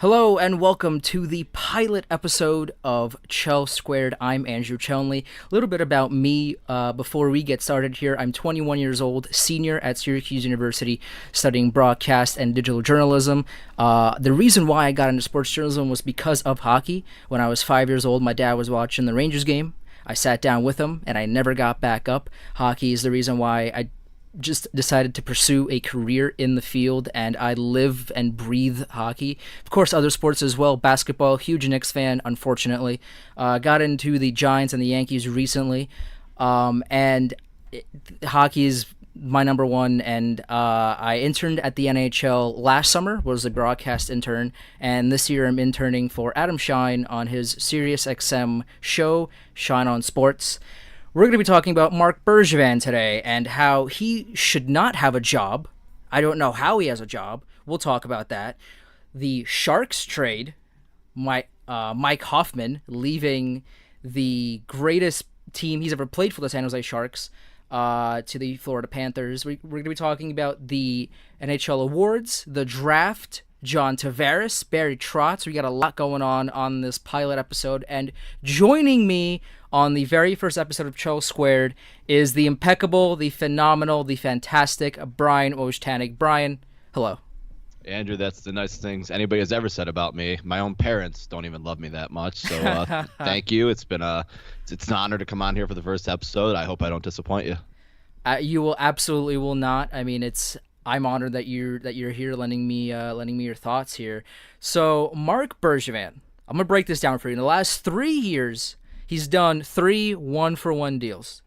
Hello and welcome to the pilot episode of Chel Squared. I'm Andrew Chelney. A little bit about me before we get started here. I'm 21 years old, senior at Syracuse University, studying broadcast and digital journalism. The reason why I got into sports journalism was because of hockey. When I was 5 years old, my dad was watching the Rangers game. I sat down with him and I never got back up. Hockey is the reason why I just decided to pursue a career in the field, and I live and breathe hockey. Of course, other sports as well. Basketball, huge Knicks fan, unfortunately. Got into the Giants and the Yankees recently, hockey is my number one, and I interned at the NHL last summer, was a broadcast intern, and this year I'm interning for Adam Shine on his SiriusXM show, Shine on Sports. We're going to be talking about Marc Bergevin today and how he should not have a job. I don't know how he has a job. We'll talk about that. The Sharks trade, Mike Hoffman leaving the greatest team he's ever played for, the San Jose Sharks, to the Florida Panthers. We're going to be talking about the NHL awards, the draft, John Tavares, Barry Trotz. We got a lot going on this pilot episode. And joining me on the very first episode of Chel Squared is the impeccable, the phenomenal, the fantastic Bryan Wojtanik. Bryan, hello. Andrew, that's the nicest things anybody has ever said about me. My own parents don't even love me that much. So thank you. It's an honor to come on here for the first episode. I hope I don't disappoint you. You will absolutely will not. I mean, I'm honored that you're here lending me your thoughts here. So Marc Bergevin, I'm gonna break this down for you. In the last 3 years, he's done 3 one-for-one deals.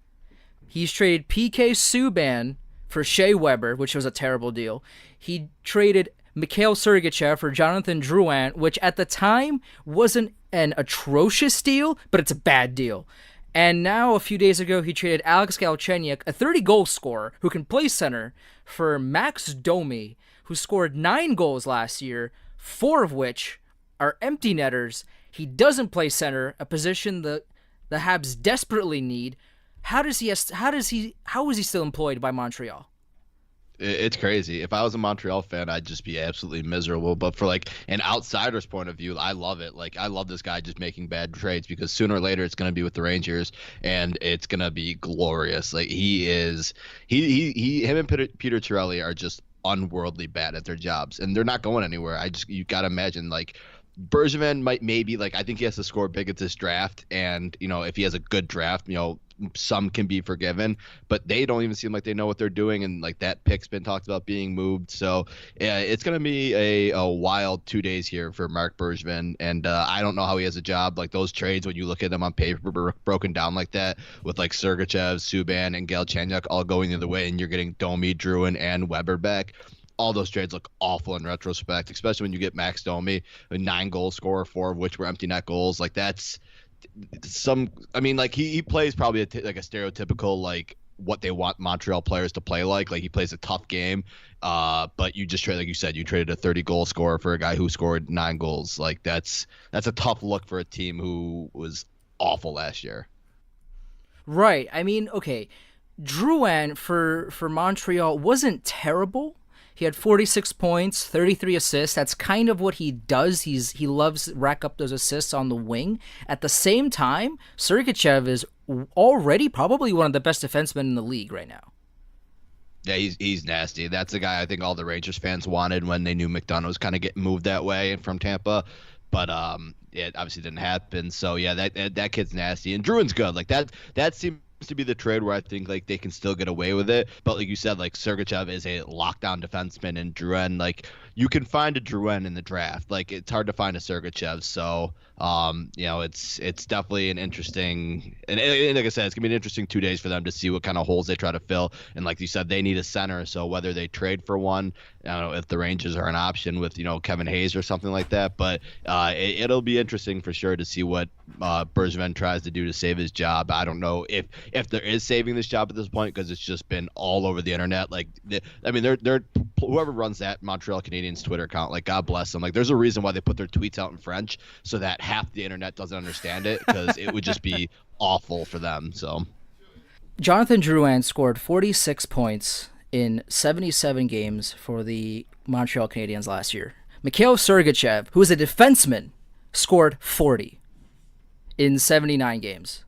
He's traded PK Subban for Shea Weber, which was a terrible deal. He traded Mikhail Sergachev for Jonathan Drouin, which at the time wasn't an atrocious deal, but it's a bad deal. And now, a few days ago, he traded Alex Galchenyuk, a 30-goal scorer who can play center, for Max Domi, who scored 9 goals last year, 4 of which are empty netters. He doesn't play center, a position the Habs desperately need. How is he still employed by Montreal? It's crazy. If I was a Montreal fan, I'd just be absolutely miserable. But for like an outsider's point of view, I love it. Like, I love this guy just making bad trades, because sooner or later it's going to be with the Rangers and it's going to be glorious. Like, him and Peter Chiarelli are just unworldly bad at their jobs, and they're not going anywhere. You got to imagine, like, Bergevin I think he has to score big at this draft, and if he has a good draft, some can be forgiven, but they don't even seem like they know what they're doing, and like that pick's been talked about being moved. So yeah, it's gonna be a wild 2 days here for Marc Bergevin, and I don't know how he has a job. Like, those trades, when you look at them on paper broken down like that, with like Sergachev, Subban, and Galchenyuk all going the other way, and you're getting Domi, Drouin, and Weber back. All those trades look awful in retrospect, especially when you get Max Domi, a 9-goal scorer, 4 of which were empty net goals. Like, that's he plays probably a stereotypical, like, what they want Montreal players to play like. Like, he plays a tough game, but you just trade, like you said, you traded a 30-goal scorer for a guy who scored 9 goals. Like, that's a tough look for a team who was awful last year. Right. I mean, okay, Drouin for Montreal wasn't terrible. He had 46 points, 33 assists. That's kind of what he does. He loves rack up those assists on the wing. At the same time, Sergachev is already probably one of the best defensemen in the league right now. Yeah, he's nasty. That's the guy I think all the Rangers fans wanted when they knew McDonough was kind of getting moved that way from Tampa. But it obviously didn't happen. So yeah, that kid's nasty. And Druin's good. Like, that seems to be the trade where I think, like, they can still get away with it. But like you said, like, Sergachev is a lockdown defenseman, and Drouin, like, you can find a Drouin in the draft. Like, it's hard to find a Sergachev. So it's definitely an interesting, and like I said, it's gonna be an interesting 2 days for them to see what kind of holes they try to fill. And like you said, they need a center. So whether they trade for one, I don't know if the Rangers are an option with Kevin Hayes or something like that. But it'll be interesting for sure to see what Bergevin tries to do to save his job. I don't know if there is saving this job at this point, because it's just been all over the internet. Like, they're whoever runs that Montreal Canadiens Twitter account, like, God bless them. Like, there's a reason why they put their tweets out in French, so that half the internet doesn't understand it, because it would just be awful for them. So Jonathan Drouin scored 46 points in 77 games for the Montreal Canadiens last year. Mikhail Sergachev, who is a defenseman, scored 40 in 79 games.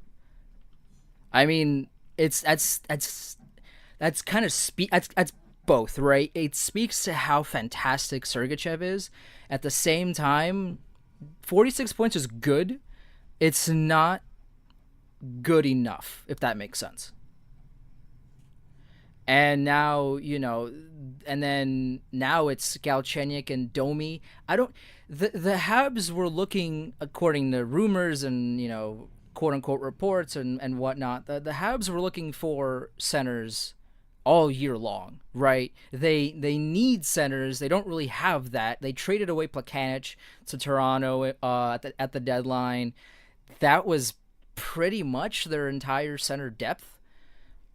I mean, that's kind of that's both, right? It speaks to how fantastic Sergachev is. At the same time, 46 points is good. It's not good enough, if that makes sense. And now, and then now it's Galchenyuk and Domi. I don't. The Habs were looking, according to rumors and quote unquote reports and whatnot. The Habs were looking for centers all year long, right? They need centers. They don't really have that. They traded away Plekanec to Toronto at the deadline. That was pretty much their entire center depth.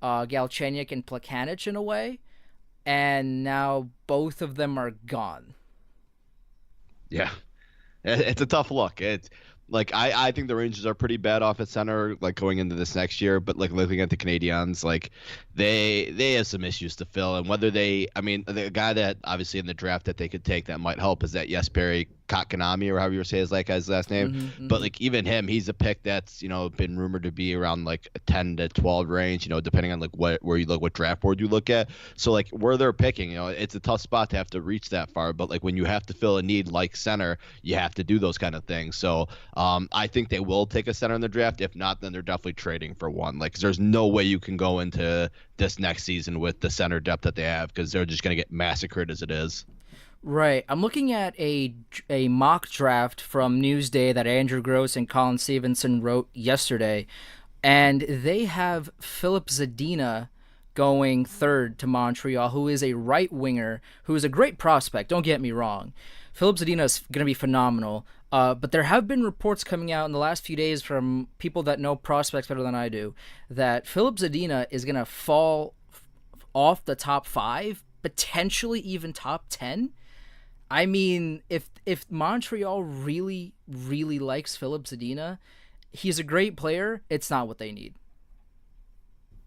Galchenyuk and Plekanec in a way, and now both of them are gone. Yeah, it's a tough look. It's like I think the Rangers are pretty bad off at center, like going into this next year. But like looking at the Canadiens, like they have some issues to fill, and whether the guy that obviously in the draft that they could take that might help is that Jesperi Kotkaniemi, or however you say his last name. Mm-hmm. But like even him, he's a pick that's been rumored to be around like a 10 to 12 range, depending on like where you look, what draft board you look at. So like where they're picking, it's a tough spot to have to reach that far. But like when you have to fill a need like center, you have to do those kind of things. So I think they will take a center in the draft. If not, then they're definitely trading for one. Like 'cause there's no way you can go into this next season with the center depth that they have, because they're just going to get massacred as it is. Right. I'm looking at a mock draft from Newsday that Andrew Gross and Colin Stevenson wrote yesterday, and they have Philip Zadina going third to Montreal, who is a right winger, who is a great prospect. Don't get me wrong. Philip Zadina is going to be phenomenal. But there have been reports coming out in the last few days from people that know prospects better than I do that Philip Zadina is going to fall off the top 5, potentially even top 10. I mean, if Montreal really, really likes Philip Zadina, he's a great player. It's not what they need.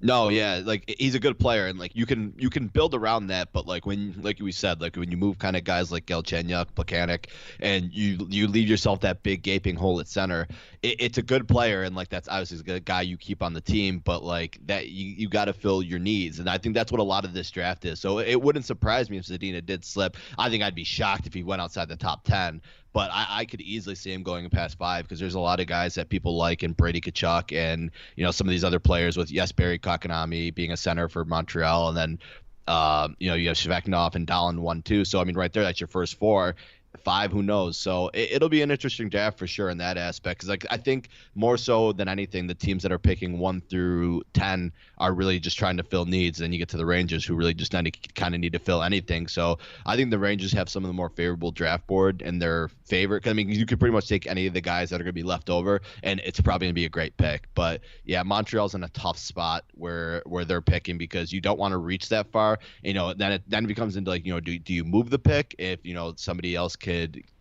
No, yeah, like he's a good player, and like you can build around that, but like we said, like when you move kind of guys like Galchenyuk, Plekanec, and you leave yourself that big gaping hole at center, it's a good player, and like that's obviously a guy you keep on the team, but like that you got to fill your needs, and I think that's what a lot of this draft is. So it wouldn't surprise me if Zadina did slip. I think I'd be shocked if he went outside the top 10. But I could easily see him going past 5, because there's a lot of guys that people like, and Brady Tkachuk, and some of these other players with Jesperi Kotkaniemi being a center for Montreal, and then you have Shveknov and Dahlin 1-2. So I mean, right there, that's your first 4. 5, who knows? So it'll be an interesting draft for sure in that aspect, because like I think more so than anything, the teams that are picking 1 through 10 are really just trying to fill needs. Then you get to the Rangers, who really just kind of need to fill anything. So I think the Rangers have some of the more favorable draft board in their favor. 'Cause, I mean, you could pretty much take any of the guys that are going to be left over, and it's probably going to be a great pick. But yeah, Montreal's in a tough spot where they're picking, because you don't want to reach that far. Then it becomes into like, do you move the pick if somebody else could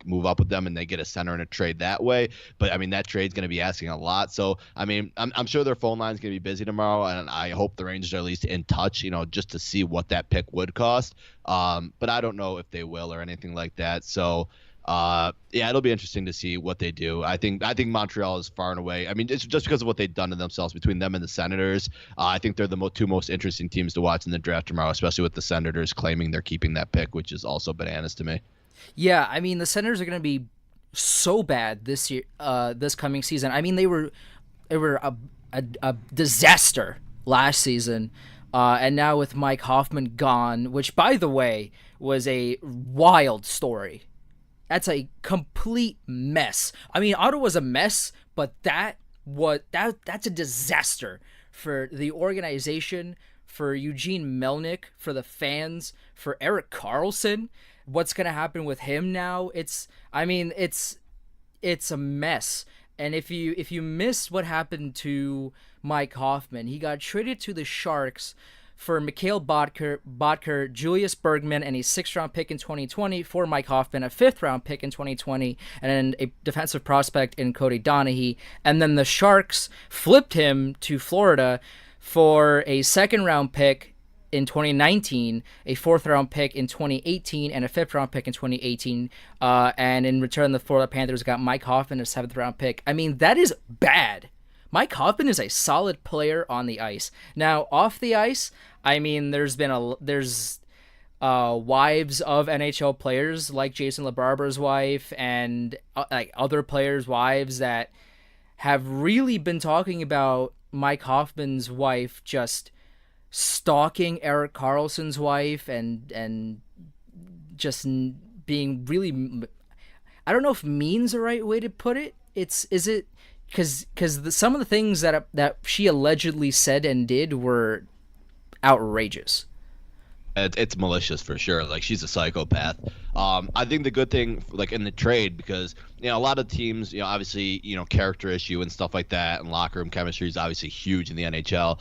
move up with them and they get a center in a trade that way? But I mean, that trade's going to be asking a lot. So I mean, I'm sure their phone line's going to be busy tomorrow, and I hope the Rangers are at least in touch, just to see what that pick would cost. But I don't know if they will or anything like that. So yeah, it'll be interesting to see what they do. I think Montreal is far and away. I mean, it's just because of what they've done to themselves between them and the Senators. I think they're the two most interesting teams to watch in the draft tomorrow, especially with the Senators claiming they're keeping that pick, which is also bananas to me. Yeah, I mean, the Senators are going to be so bad this year, this coming season. I mean, they were a disaster last season, and now with Mike Hoffman gone, which by the way was a wild story. That's a complete mess. I mean, Ottawa's a mess, but that's a disaster for the organization, for Eugene Melnyk, for the fans, for Erik Karlsson. What's going to happen with him now? It's a mess. And if you missed what happened to Mike Hoffman, he got traded to the Sharks for Mikhail Boedker, Julius Bergman, and a 6th-round pick in 2020 for Mike Hoffman, a 5th-round pick in 2020, and a defensive prospect in Cody Donaghy. And then the Sharks flipped him to Florida for a 2nd-round pick in 2019, a fourth round pick in 2018, and a fifth round pick in 2018. And in return, the Florida Panthers got Mike Hoffman, a seventh round pick. I mean, that is bad. Mike Hoffman is a solid player on the ice. Now, off the ice, I mean, there's wives of NHL players like Jason LaBarber's wife and like other players' wives that have really been talking about Mike Hoffman's wife just stalking Erik Karlsson's wife and just being really, I don't know if mean's the right way to put it. Is it because some of the things that she allegedly said and did were outrageous. It's malicious for sure. Like, she's a psychopath. I think the good thing, like in the trade, because a lot of teams, obviously, character issue and stuff like that, and locker room chemistry is obviously huge in the NHL.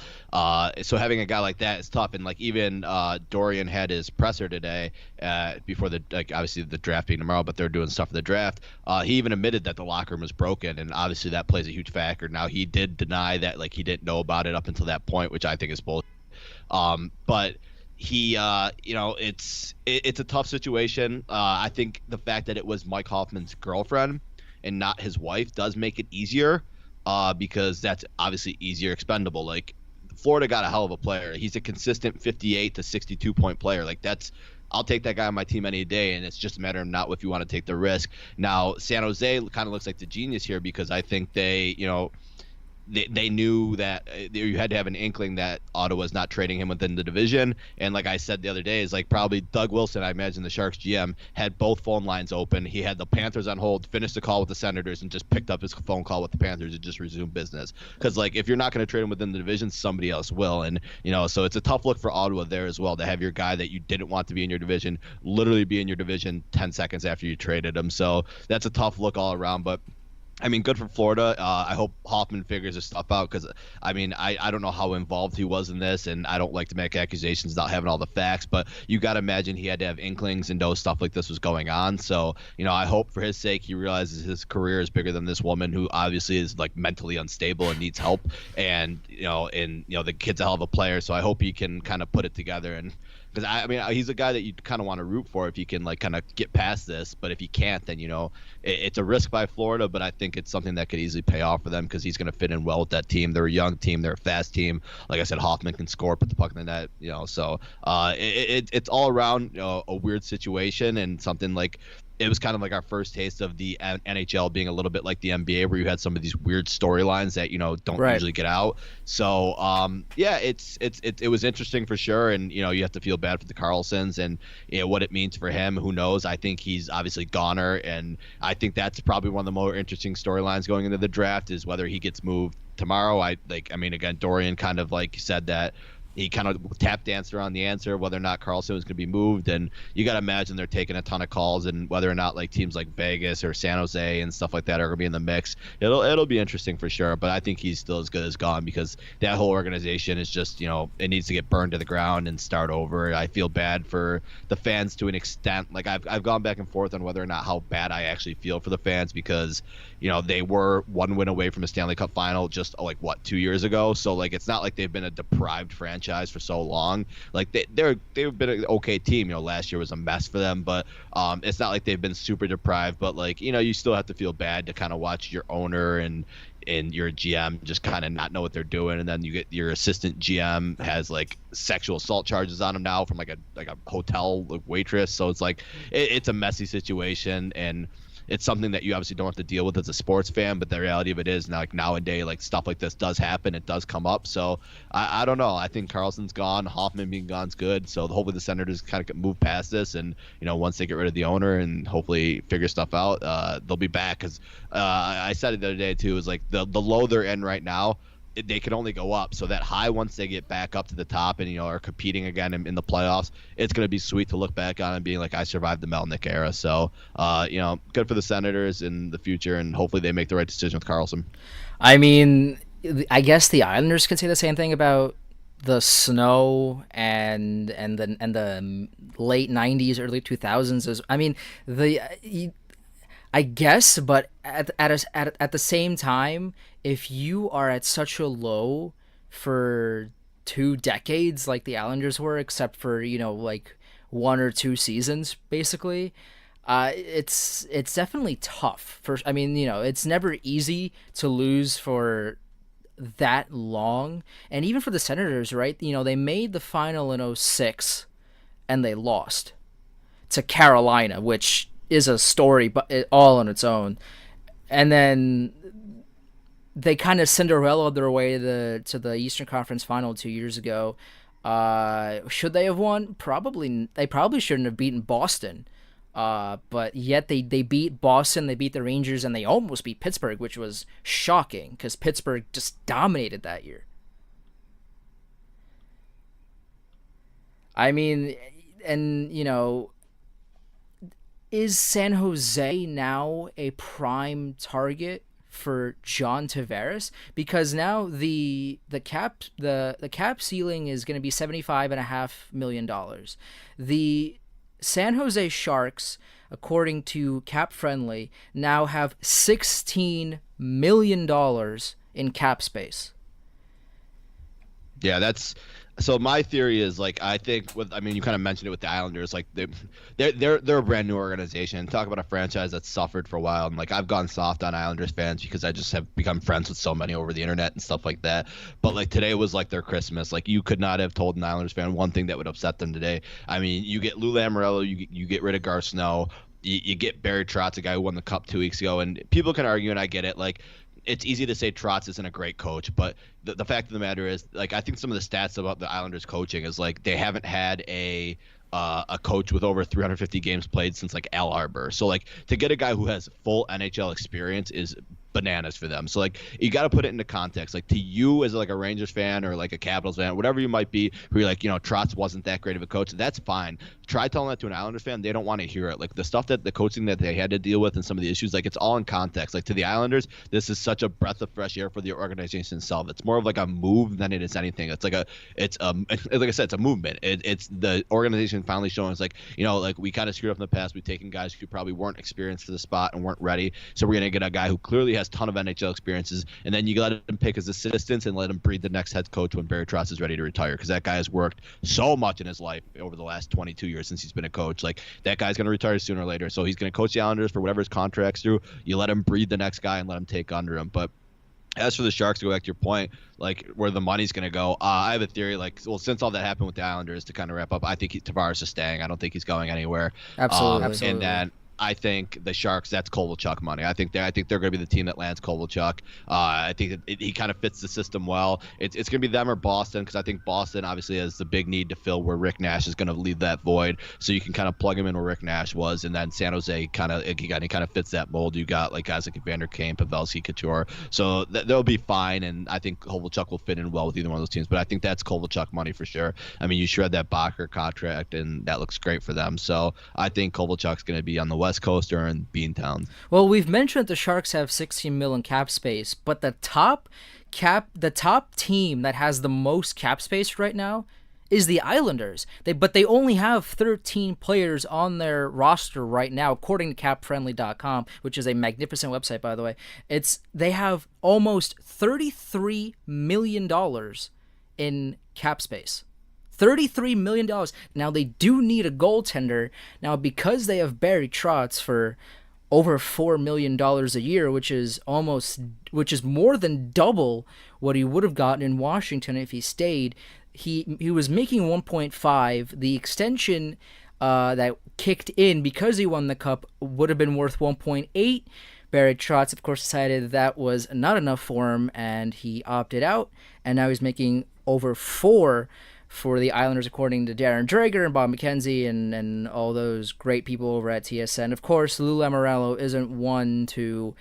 So having a guy like that is tough. And like even Dorian had his presser today before obviously the draft being tomorrow, but they're doing stuff for the draft. He even admitted that the locker room was broken, and obviously that plays a huge factor. Now he did deny that like he didn't know about it up until that point, which I think is bullshit. But he it's a tough situation. I think the fact that it was Mike Hoffman's girlfriend and not his wife does make it easier, because that's obviously easier expendable. Like, Florida got a hell of a player. He's a consistent 58 to 62 point player. Like, I'll take that guy on my team any day, and it's just a matter of not if you want to take the risk. Now, San Jose kind of looks like the genius here, because I think they knew that you had to have an inkling that Ottawa's not trading him within the division. And like I said the other day, is like probably Doug Wilson, I imagine the Sharks GM, had both phone lines open. He had the Panthers on hold, finished the call with the Senators, and just picked up his phone call with the Panthers and just resumed business. Because like, if you're not going to trade him within the division, somebody else will. And so it's a tough look for Ottawa there as well, to have your guy that you didn't want to be in your division literally be in your division 10 seconds after you traded him. So that's a tough look all around. But I mean, good for Florida. I hope Hoffman figures his stuff out, because, I mean, I don't know how involved he was in this, and I don't like to make accusations without having all the facts, but you got to imagine he had to have inklings and know stuff like this was going on. So, I hope for his sake he realizes his career is bigger than this woman, who obviously is like mentally unstable and needs help. And, the kid's a hell of a player, so I hope he can kind of put it together. And because I mean, he's a guy that you kind of want to root for if he can like kind of get past this. But if he can't, then it's a risk by Florida. But I think it's something that could easily pay off for them, because he's going to fit in well with that team. They're a young team. They're a fast team. Like I said, Hoffman can score, put the puck in the net. So it's all around a weird situation, and something like. It was kind of like our first taste of the NHL being a little bit like the NBA, where you had some of these weird storylines that don't usually get out. So yeah, it was interesting for sure, and you have to feel bad for the Karlssons and what it means for him. Who knows? I think he's obviously goner, and I think that's probably one of the more interesting storylines going into the draft, is whether he gets moved tomorrow. I mean, again, Dorian kind of like said that. He kind of tap danced around the answer whether or not Karlsson was going to be moved, and you got to imagine they're taking a ton of calls, and whether or not like teams like Vegas or San Jose and stuff like that are going to be in the mix. It'll be interesting for sure, but I think he's still as good as gone, because that whole organization is just it needs to get burned to the ground and start over. I feel bad for the fans to an extent. Like I've gone back and forth on whether or not how bad I actually feel for the fans, because they were one win away from a Stanley Cup final just 2 years ago. So like, it's not like they've been a deprived franchise for so long. Like they've been an okay team. Last year was a mess for them, but it's not like they've been super deprived. But like, you still have to feel bad to kind of watch your owner and your GM just kind of not know what they're doing, and then you get your assistant GM has like sexual assault charges on him now from like a hotel waitress. So it's like it's a messy situation, and it's something that you obviously don't have to deal with as a sports fan, but the reality of it is now, like nowadays, like stuff like this does happen. It does come up. So I don't know. I think Karlsson's gone. Hoffman being gone's good. So hopefully the Senators kind of move past this, and once they get rid of the owner and hopefully figure stuff out, they'll be back. Because I said it the other day too, is like the low they're in right now, they can only go up. So that high, once they get back up to the top and are competing again in the playoffs, it's going to be sweet to look back on and being like, I survived the Melnick era. So good for the Senators in the future, and hopefully they make the right decision with Karlsson. I mean, I guess the Islanders could say the same thing about the Snow and the late 90s, early 2000s. I mean, I guess, but at the same time, if you are at such a low for 2 decades like the Islanders were, except for, like 1 or 2 seasons, basically. It's definitely tough. I mean, it's never easy to lose for that long. And even for the Senators, right? They made the final in '06 and they lost to Carolina, which is a story but all on its own. And then they kind of Cinderella their way to the Eastern Conference Final 2 years ago. Should they have won? Probably. They probably shouldn't have beaten Boston. But yet they beat Boston, they beat the Rangers, and they almost beat Pittsburgh, which was shocking because Pittsburgh just dominated that year. I mean, and is San Jose now a prime target for John Tavares? Because now the cap ceiling is going to be $75.5 million. The San Jose Sharks, according to Cap Friendly, now have $16 million in cap space. Yeah, that's so. My theory is like I think you kind of mentioned it with the Islanders. Like they're a brand new organization. Talk about a franchise that's suffered for a while. And like I've gone soft on Islanders fans because I just have become friends with so many over the internet and stuff like that. But like today was like their Christmas. Like you could not have told an Islanders fan one thing that would upset them today. I mean, you get Lou Lamoriello, you get rid of Gar Snow, you get Barry Trotz, a guy who won the Cup 2 weeks ago, and people can argue, and I get it. Like it's easy to say Trotz isn't a great coach, but the fact of the matter is, like, I think some of the stats about the Islanders coaching is like they haven't had a coach with over 350 games played since like Al Arbor. So like to get a guy who has full NHL experience is bananas for them. So like you got to put it into context. Like to you as like a Rangers fan or like a Capitals fan, whatever you might be, who you're like, Trotz wasn't that great of a coach. That's fine. Try telling that to an Islanders fan. They don't want to hear it. Like the stuff that the coaching that they had to deal with and some of the issues, like it's all in context. Like to the Islanders, this is such a breath of fresh air for the organization itself. It's more of like a move than it is anything. It's like like I said, it's a movement. It's the organization finally showing it's like, like we kind of screwed up in the past. We've taken guys who probably weren't experienced for the spot and weren't ready. So we're going to get a guy who clearly has a ton of NHL experiences, and then you let him pick his assistants and let him breed the next head coach when Barry Trotz is ready to retire, because that guy has worked so much in his life over the last 22 years since he's been a coach. Like that guy's going to retire sooner or later, so he's going to coach the Islanders for whatever his contract's through. You let him breed the next guy and let him take under him. But as for the Sharks, to go back to your point, like where the money's going to go, I have a theory. Like, well, since all that happened with the Islanders, to kind of wrap up, I think Tavares is staying. I don't think he's going anywhere. Absolutely. And then I think the Sharks, that's Kovalchuk money. I think they're going to be the team that lands Kovalchuk. I think he kind of fits the system well. It's going to be them or Boston, because I think Boston obviously has the big need to fill where Rick Nash is going to leave that void. So you can kind of plug him in where Rick Nash was, and then San Jose kind of fits that mold. You got like guys like Evander Kane, Pavelski, Couture. So they'll be fine, and I think Kovalchuk will fit in well with either one of those teams. But I think that's Kovalchuk money for sure. I mean, you shred that Bacher contract, and that looks great for them. So I think Kovalchuk's going to be on the West Coast or in Beantown. Well, we've mentioned that the Sharks have 16 million cap space, but the top team that has the most cap space right now is the Islanders. But they only have 13 players on their roster right now, according to CapFriendly.com, which is a magnificent website, by the way. They have almost $33 million in cap space. $33 million. Now, they do need a goaltender. Now, because they have Barry Trotz for over $4 million a year, which is more than double what he would have gotten in Washington if he stayed. He was making 1.5. The extension that kicked in because he won the Cup would have been worth 1.8. Barry Trotz, of course, decided that was not enough for him, and he opted out. And now he's making over 4 for the Islanders, according to Darren Dreger and Bob McKenzie and all those great people over at TSN. Of course, Lou Lamoriello isn't one to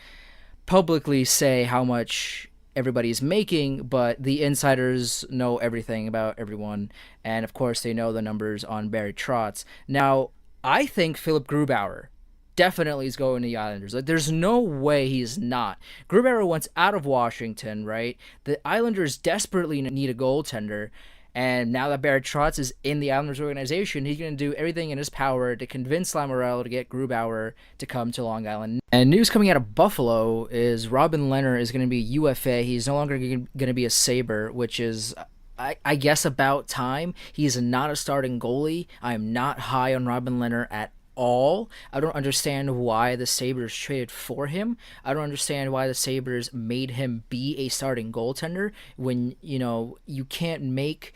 publicly say how much everybody's making, but the insiders know everything about everyone, and of course they know the numbers on Barry Trotz. Now, I think Philip Grubauer definitely is going to the Islanders. Like, there's no way he's not. Grubauer wants out of Washington, right? The Islanders desperately need a goaltender. And now that Barry Trotz is in the Islanders organization, he's going to do everything in his power to convince Lamoriello to get Grubauer to come to Long Island. And news coming out of Buffalo is Robin Lehner is going to be UFA. He's no longer going to be a Sabre, which is I guess about time. He's not a starting goalie. I am not high on Robin Lehner at all. I don't understand why the Sabres traded for him. I don't understand why the Sabres made him be a starting goaltender when, you can't make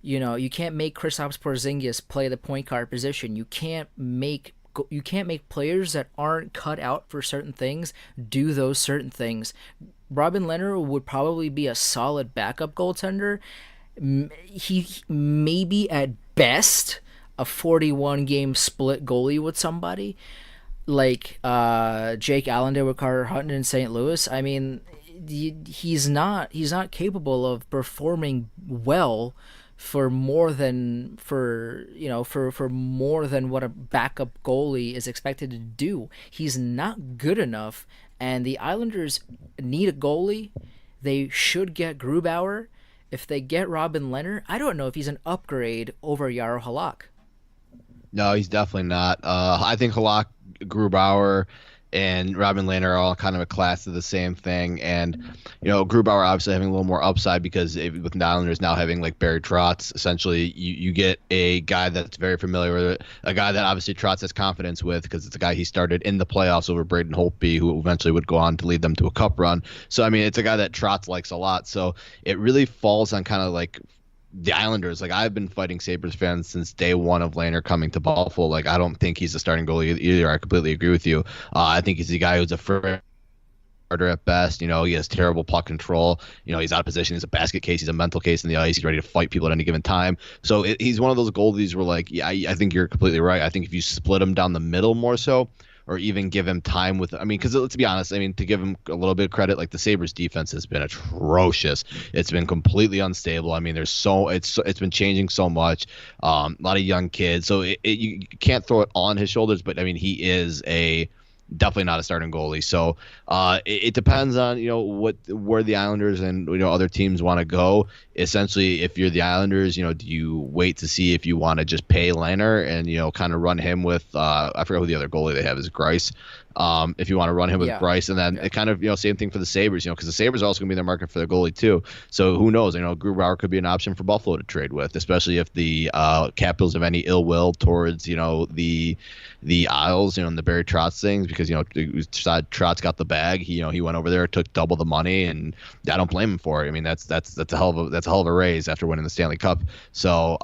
Kristaps Porzingis play the point guard position. You can't make players that aren't cut out for certain things do those certain things. Robin Lehner would probably be a solid backup goaltender. He maybe at best a 41 game split goalie with somebody like Jake Allen did with Carter Hutton in St. Louis. I mean, he's not capable of performing well for more than for more than what a backup goalie is expected to do. He's not good enough, and the Islanders need a goalie. They should get Grubauer. If they get Robin Lehner, I don't know if he's an upgrade over Jaro Halak. No, he's definitely not. I think Halak, Grubauer, and Robin Lehner are all kind of a class of the same thing. And, Grubauer obviously having a little more upside because with the Islanders now having like Barry Trotz, essentially you get a guy that's very familiar with it, a guy that obviously Trotz has confidence with because it's a guy he started in the playoffs over Braden Holtby, who eventually would go on to lead them to a cup run. So, I mean, it's a guy that Trotz likes a lot. So it really falls on kind of like the Islanders. Like, I've been fighting Sabres fans since day one of Lehner coming to Buffalo. Like, I don't think he's a starting goalie either. I completely agree with you. I think he's the guy who's a starter at best. He has terrible puck control. He's out of position. He's a basket case. He's a mental case in the ice. He's ready to fight people at any given time. So he's one of those goalies where, like, yeah, I think you're completely right. I think if you split him down the middle more so, or even give him time because let's be honest, to give him a little bit of credit, like the Sabres defense has been atrocious. It's been completely unstable. It's been changing so much. A lot of young kids. So you can't throw it on his shoulders, but he is definitely not a starting goalie. So it depends on where the Islanders and other teams want to go. Essentially, if you're the Islanders, do you wait to see if you want to just pay Lehner and kind of run him with I forget who the other goalie they have is, Grice. If you want to run him with Bryce, and then it kind of same thing for the Sabres, because the Sabres are also going to be in their market for their goalie too. So who knows? Grubauer could be an option for Buffalo to trade with, especially if the Capitals have any ill will towards the Isles, and the Barry Trotz things, because Trotz got the bag. He went over there, took double the money, and I don't blame him for it. I mean, that's a hell of a raise after winning the Stanley Cup. So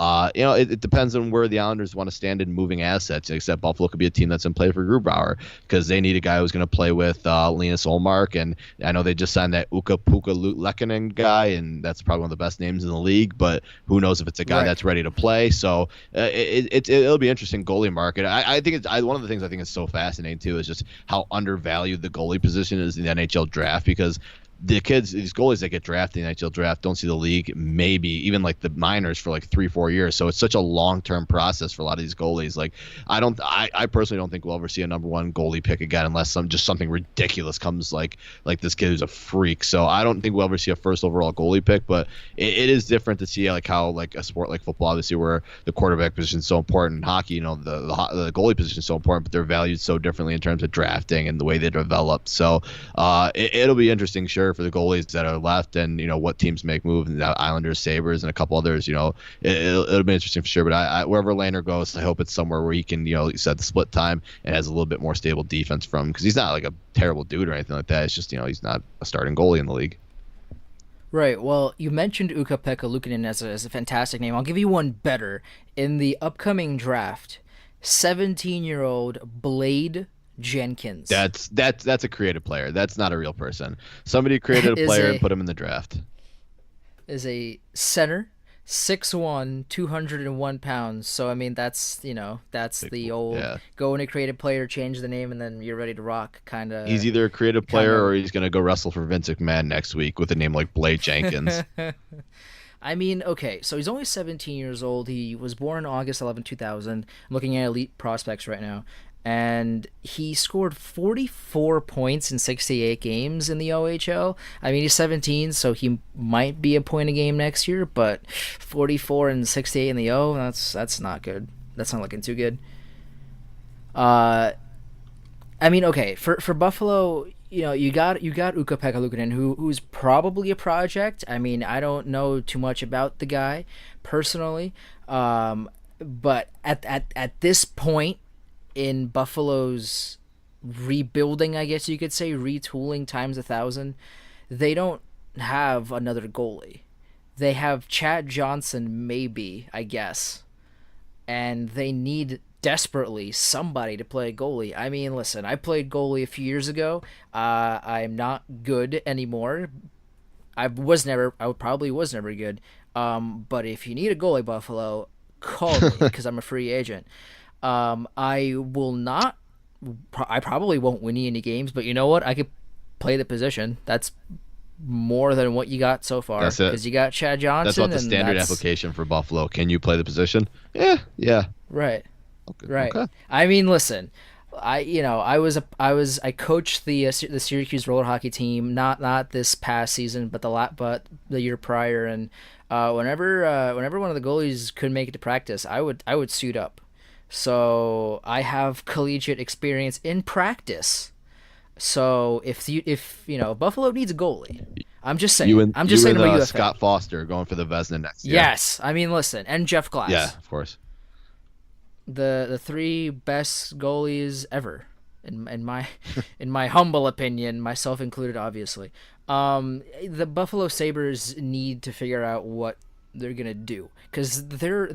it depends on where the Islanders want to stand in moving assets. Except Buffalo could be a team that's in play for Grubauer because they need a guy who's going to play with Linus Olmark, and I know they just signed that Ukko Puka Lehkonen guy, and that's probably one of the best names in the league. But who knows if it's a guy that's ready to play? So it'll be interesting goalie market. I think one of the things I think is so fascinating too is just how undervalued the goalie position is in the NHL draft, because these goalies that get drafted in the NHL draft don't see the league, maybe even like the minors, for like 3-4 years. So it's such a long-term process for a lot of these goalies. Like, I personally don't think we'll ever see a number one goalie pick again unless something ridiculous comes like this kid who's a freak. So I don't think we'll ever see a first overall goalie pick, but it is different to see like how like a sport like football, obviously, where the quarterback position is so important. In hockey, the goalie position is so important, but they're valued so differently in terms of drafting and the way they develop. So it'll be interesting, sure, for the goalies that are left, and what teams make moves, and Islanders, Sabres, and a couple others. It'll be interesting for sure. But wherever Lehner goes, I hope it's somewhere where he can set the split time and has a little bit more stable defense from, because he's not like a terrible dude or anything like that. It's just he's not a starting goalie in the league. Right. Well, you mentioned Ukko-Pekka Luukkonen as a fantastic name. I'll give you one better. In the upcoming draft, 17-year-old Blade Jenkins. That's a creative player. That's not a real person. Somebody created a player and put him in the draft. Is a center, 6'1", 201 pounds. So I mean, that's the old go in a creative player, change the name, and then you're ready to rock kind of. He's either a creative player or he's gonna go wrestle for Vince McMahon next week with a name like Blade Jenkins. I mean, okay, so he's only 17 years old. He was born August 11, 2000. I'm looking at Elite Prospects right now. And he scored 44 points in 68 games in the OHL. I mean, he's 17, so he might be a point a game next year, but 44 and 68 in the O, that's not good. That's not looking too good. I mean, okay, for Buffalo, you got Ukko-Pekka Luukkonen, who's probably a project. I mean, I don't know too much about the guy personally, but at this point in Buffalo's rebuilding, I guess you could say, retooling times 1,000, they don't have another goalie. They have Chad Johnson, maybe, I guess, and they need desperately somebody to play goalie. I mean, listen, I played goalie a few years ago. I'm not good anymore. I probably was never good. But if you need a goalie, Buffalo, call me because I'm a free agent. I will not. I probably won't win you any games, but you know what? I could play the position. That's more than what you got so far. That's it. Because you got Chad That's Johnson, what the and standard application for Buffalo. Can you play the position? Yeah, yeah. right. Okay. Right. Okay. I mean, listen, I coached the Syracuse roller hockey team, not this past season, but the year prior, and whenever one of the goalies couldn't make it to practice, I would suit up. So I have collegiate experience in practice. So if Buffalo needs a goalie, I'm just saying. I'm just saying about UFA. Scott Foster going for the Vezina next year. Yes, I mean, listen, and Jeff Glass. Yeah, of course. The three best goalies ever, in my in my humble opinion, myself included, obviously. The Buffalo Sabres need to figure out what they're gonna do because their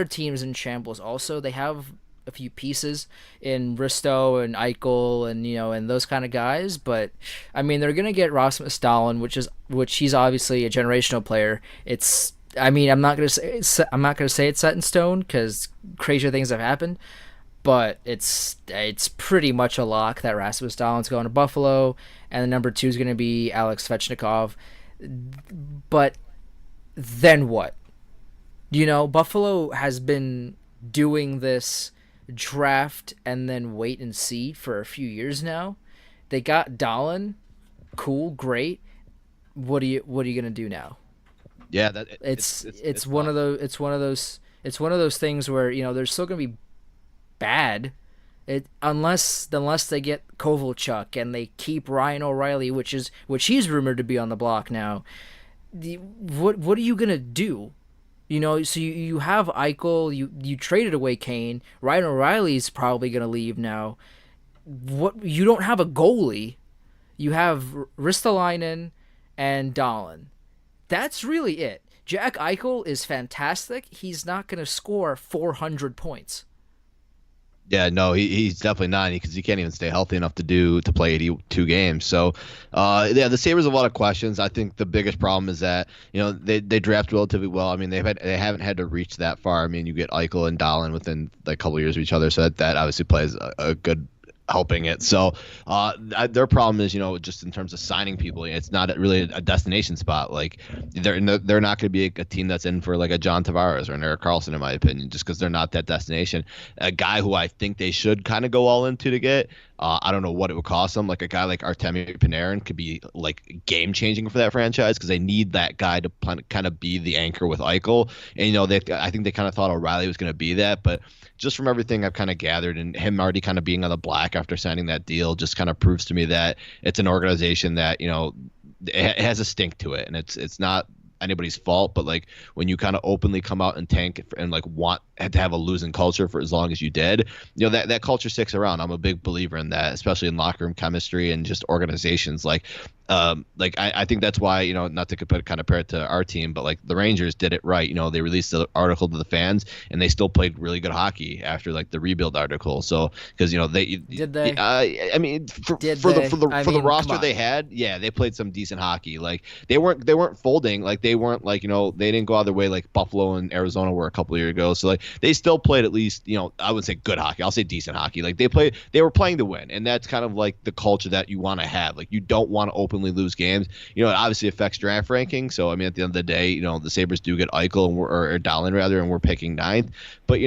team's in shambles. Also, they have a few pieces in Risto and Eichel and those kind of guys, but I mean they're gonna get Rasmus Dahlin, which he's obviously a generational player. I mean, I'm not gonna say it's set in stone because crazier things have happened, but it's pretty much a lock that Rasmus Dahlin's going to Buffalo, and the number 2 is gonna be Alex Svechnikov. But then what? Buffalo has been doing this draft and then wait and see for a few years now. They got Dahlin, cool, great. What are you gonna do now? Yeah, It's one of those things where they're still gonna be bad, unless they get Kovalchuk and they keep Ryan O'Reilly, which he's rumored to be on the block now. What are you gonna do? So you have Eichel, you traded away Kane. Ryan O'Reilly's probably gonna leave now. You don't have a goalie. You have Ristolainen and Dahlin. That's really it. Jack Eichel is fantastic. He's not going to score 400 points. Yeah, no, he's definitely not because he can't even stay healthy enough to play 82 games. So, yeah, the Sabres have a lot of questions. I think the biggest problem is that they draft relatively well. I mean, they haven't had to reach that far. I mean, you get Eichel and Dahlin within like a couple of years of each other, so that obviously plays a good helping it. So their problem is, just in terms of signing people, it's not really a destination spot. Like they're not going to be a team that's in for like a John Tavares or an Erik Karlsson, in my opinion, just because they're not that destination. A guy who I think they should kind of go all into to get, I don't know what it would cost them. Like a guy like Artemi Panarin could be like game changing for that franchise because they need that guy to kind of be the anchor with Eichel. And I think they kind of thought O'Reilly was going to be that, but just from everything I've kind of gathered and him already kind of being on the black after signing that deal just kind of proves to me that it's an organization that it has a stink to it, and it's not anybody's fault, but like when you kind of openly come out and tank and like want to have a losing culture for as long as you did, that culture sticks around. I'm a big believer in that, especially in locker room chemistry and just organizations. I think that's why, not to compare it to our team, but like the Rangers did it right. They released the article to the fans and they still played really good hockey after like the rebuild article. So because did they? I mean, for the roster they had, yeah, they played some decent hockey. Like they weren't folding. Like they weren't like they didn't go out of their way like Buffalo and Arizona were a couple of years ago. So like they still played at least I would say good hockey. I'll say decent hockey. Like they were playing to win, and that's kind of like the culture that you want to have. Like you don't want to openly lose games. It obviously affects draft ranking. So I mean, at the end of the day, the Sabres do get Eichel or Dahlin rather, and we're picking ninth. But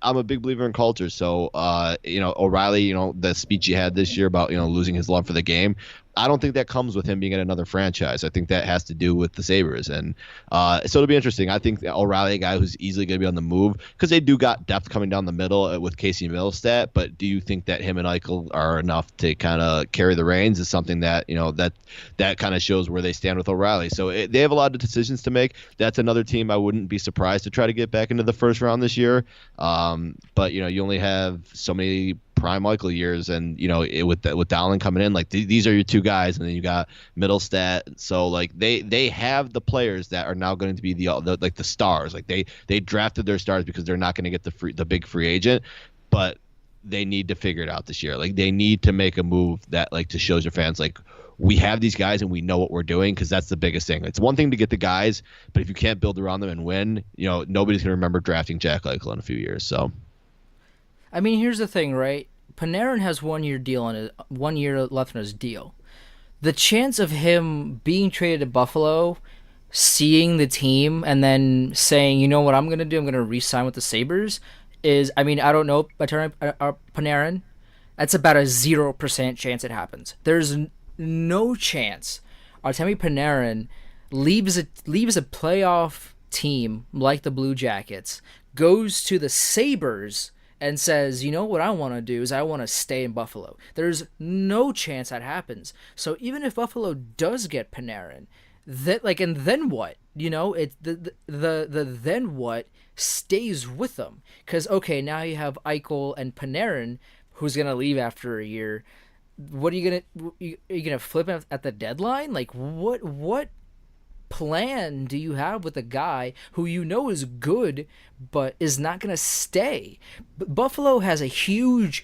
I'm a big believer in culture. So O'Reilly, the speech he had this year about losing his love for the game, I don't think that comes with him being in another franchise. I think that has to do with the Sabres. And so it'll be interesting. I think O'Reilly, a guy who's easily going to be on the move, because they do got depth coming down the middle with Casey Middlestat. But do you think that him and Eichel are enough to kind of carry the reins is something that, that kind of shows where they stand with O'Reilly. So they have a lot of decisions to make. That's another team I wouldn't be surprised to try to get back into the first round this year. But, you only have so many prime Michael years, and with Dahlen coming in, like these are your two guys, and then you got Middlestat. So like they have the players that are now going to be the stars. Like they drafted their stars because they're not going to get the big free agent, but they need to figure it out this year. Like they need to make a move that like to shows your fans like we have these guys and we know what we're doing, because that's the biggest thing. It's one thing to get the guys, but if you can't build around them and win, nobody's going to remember drafting Jack Eichel in a few years. So. I mean, here's the thing, right? Panarin has 1 year deal on 1 year left on his deal. The chance of him being traded to Buffalo, seeing the team, and then saying, you know what I'm gonna do? I'm gonna re-sign with the Sabres. I don't know, Panarin. That's about a 0% chance it happens. There's no chance Artemi Panarin leaves a playoff team like the Blue Jackets, goes to the Sabres, and says, you know what I want to do is I want to stay in Buffalo. There's no chance that happens. So even if Buffalo does get Panarin, and then what? The then what stays with them. Because, okay, now you have Eichel and Panarin, who's going to leave after a year. What are you gonna flip him at the deadline? Like what plan do you have with a guy who is good but is not going to stay? Buffalo has a huge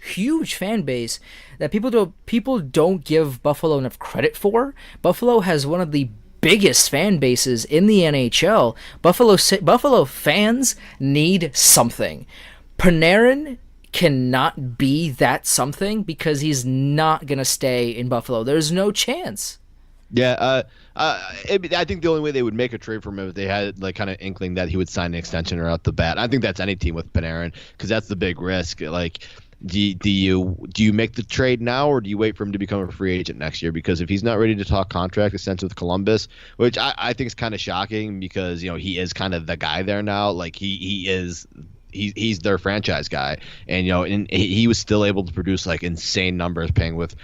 fan base that people don't give Buffalo enough credit for. Buffalo has one of the biggest fan bases in the NHL. Buffalo fans need something. Panarin cannot be that something because he's not going to stay in Buffalo. There's no chance. Yeah, I think the only way they would make a trade for him if they had like kind of inkling that he would sign an extension or out the bat. I think that's any team with Panarin, because that's the big risk. Like, do you make the trade now, or do you wait for him to become a free agent next year? Because if he's not ready to talk contract extension with Columbus, which I think is kind of shocking, because he is kind of the guy there now. Like he is. He's their franchise guy, and and he was still able to produce like insane numbers playing with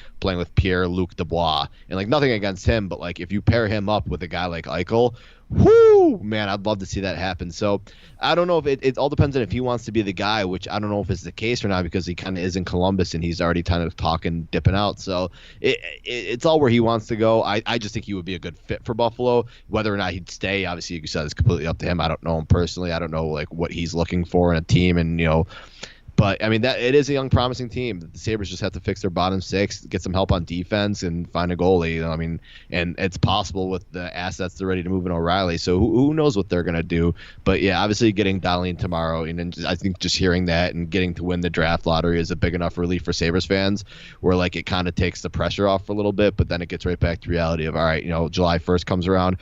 Pierre-Luc Dubois, and like nothing against him, but like if you pair him up with a guy like Eichel, whoo, man, I'd love to see that happen. So I don't know if it all depends on if he wants to be the guy, which I don't know if it's the case or not, because he kind of is in Columbus and he's already kind of talking, dipping out. So it's all where he wants to go. I just think he would be a good fit for Buffalo. Whether or not he'd stay, obviously, you said, it's completely up to him. I don't know him personally. I don't know like what he's looking for in a team, and But I mean, that it is a young, promising team. The Sabres just have to fix their bottom six, get some help on defense, and find a goalie. I mean, and it's possible with the assets they're ready to move in O'Reilly. So who knows what they're gonna do? But yeah, obviously getting Dahlen tomorrow, and then I think just hearing that and getting to win the draft lottery is a big enough relief for Sabres fans, where like it kind of takes the pressure off for a little bit, but then it gets right back to reality of, all right, July 1st comes around,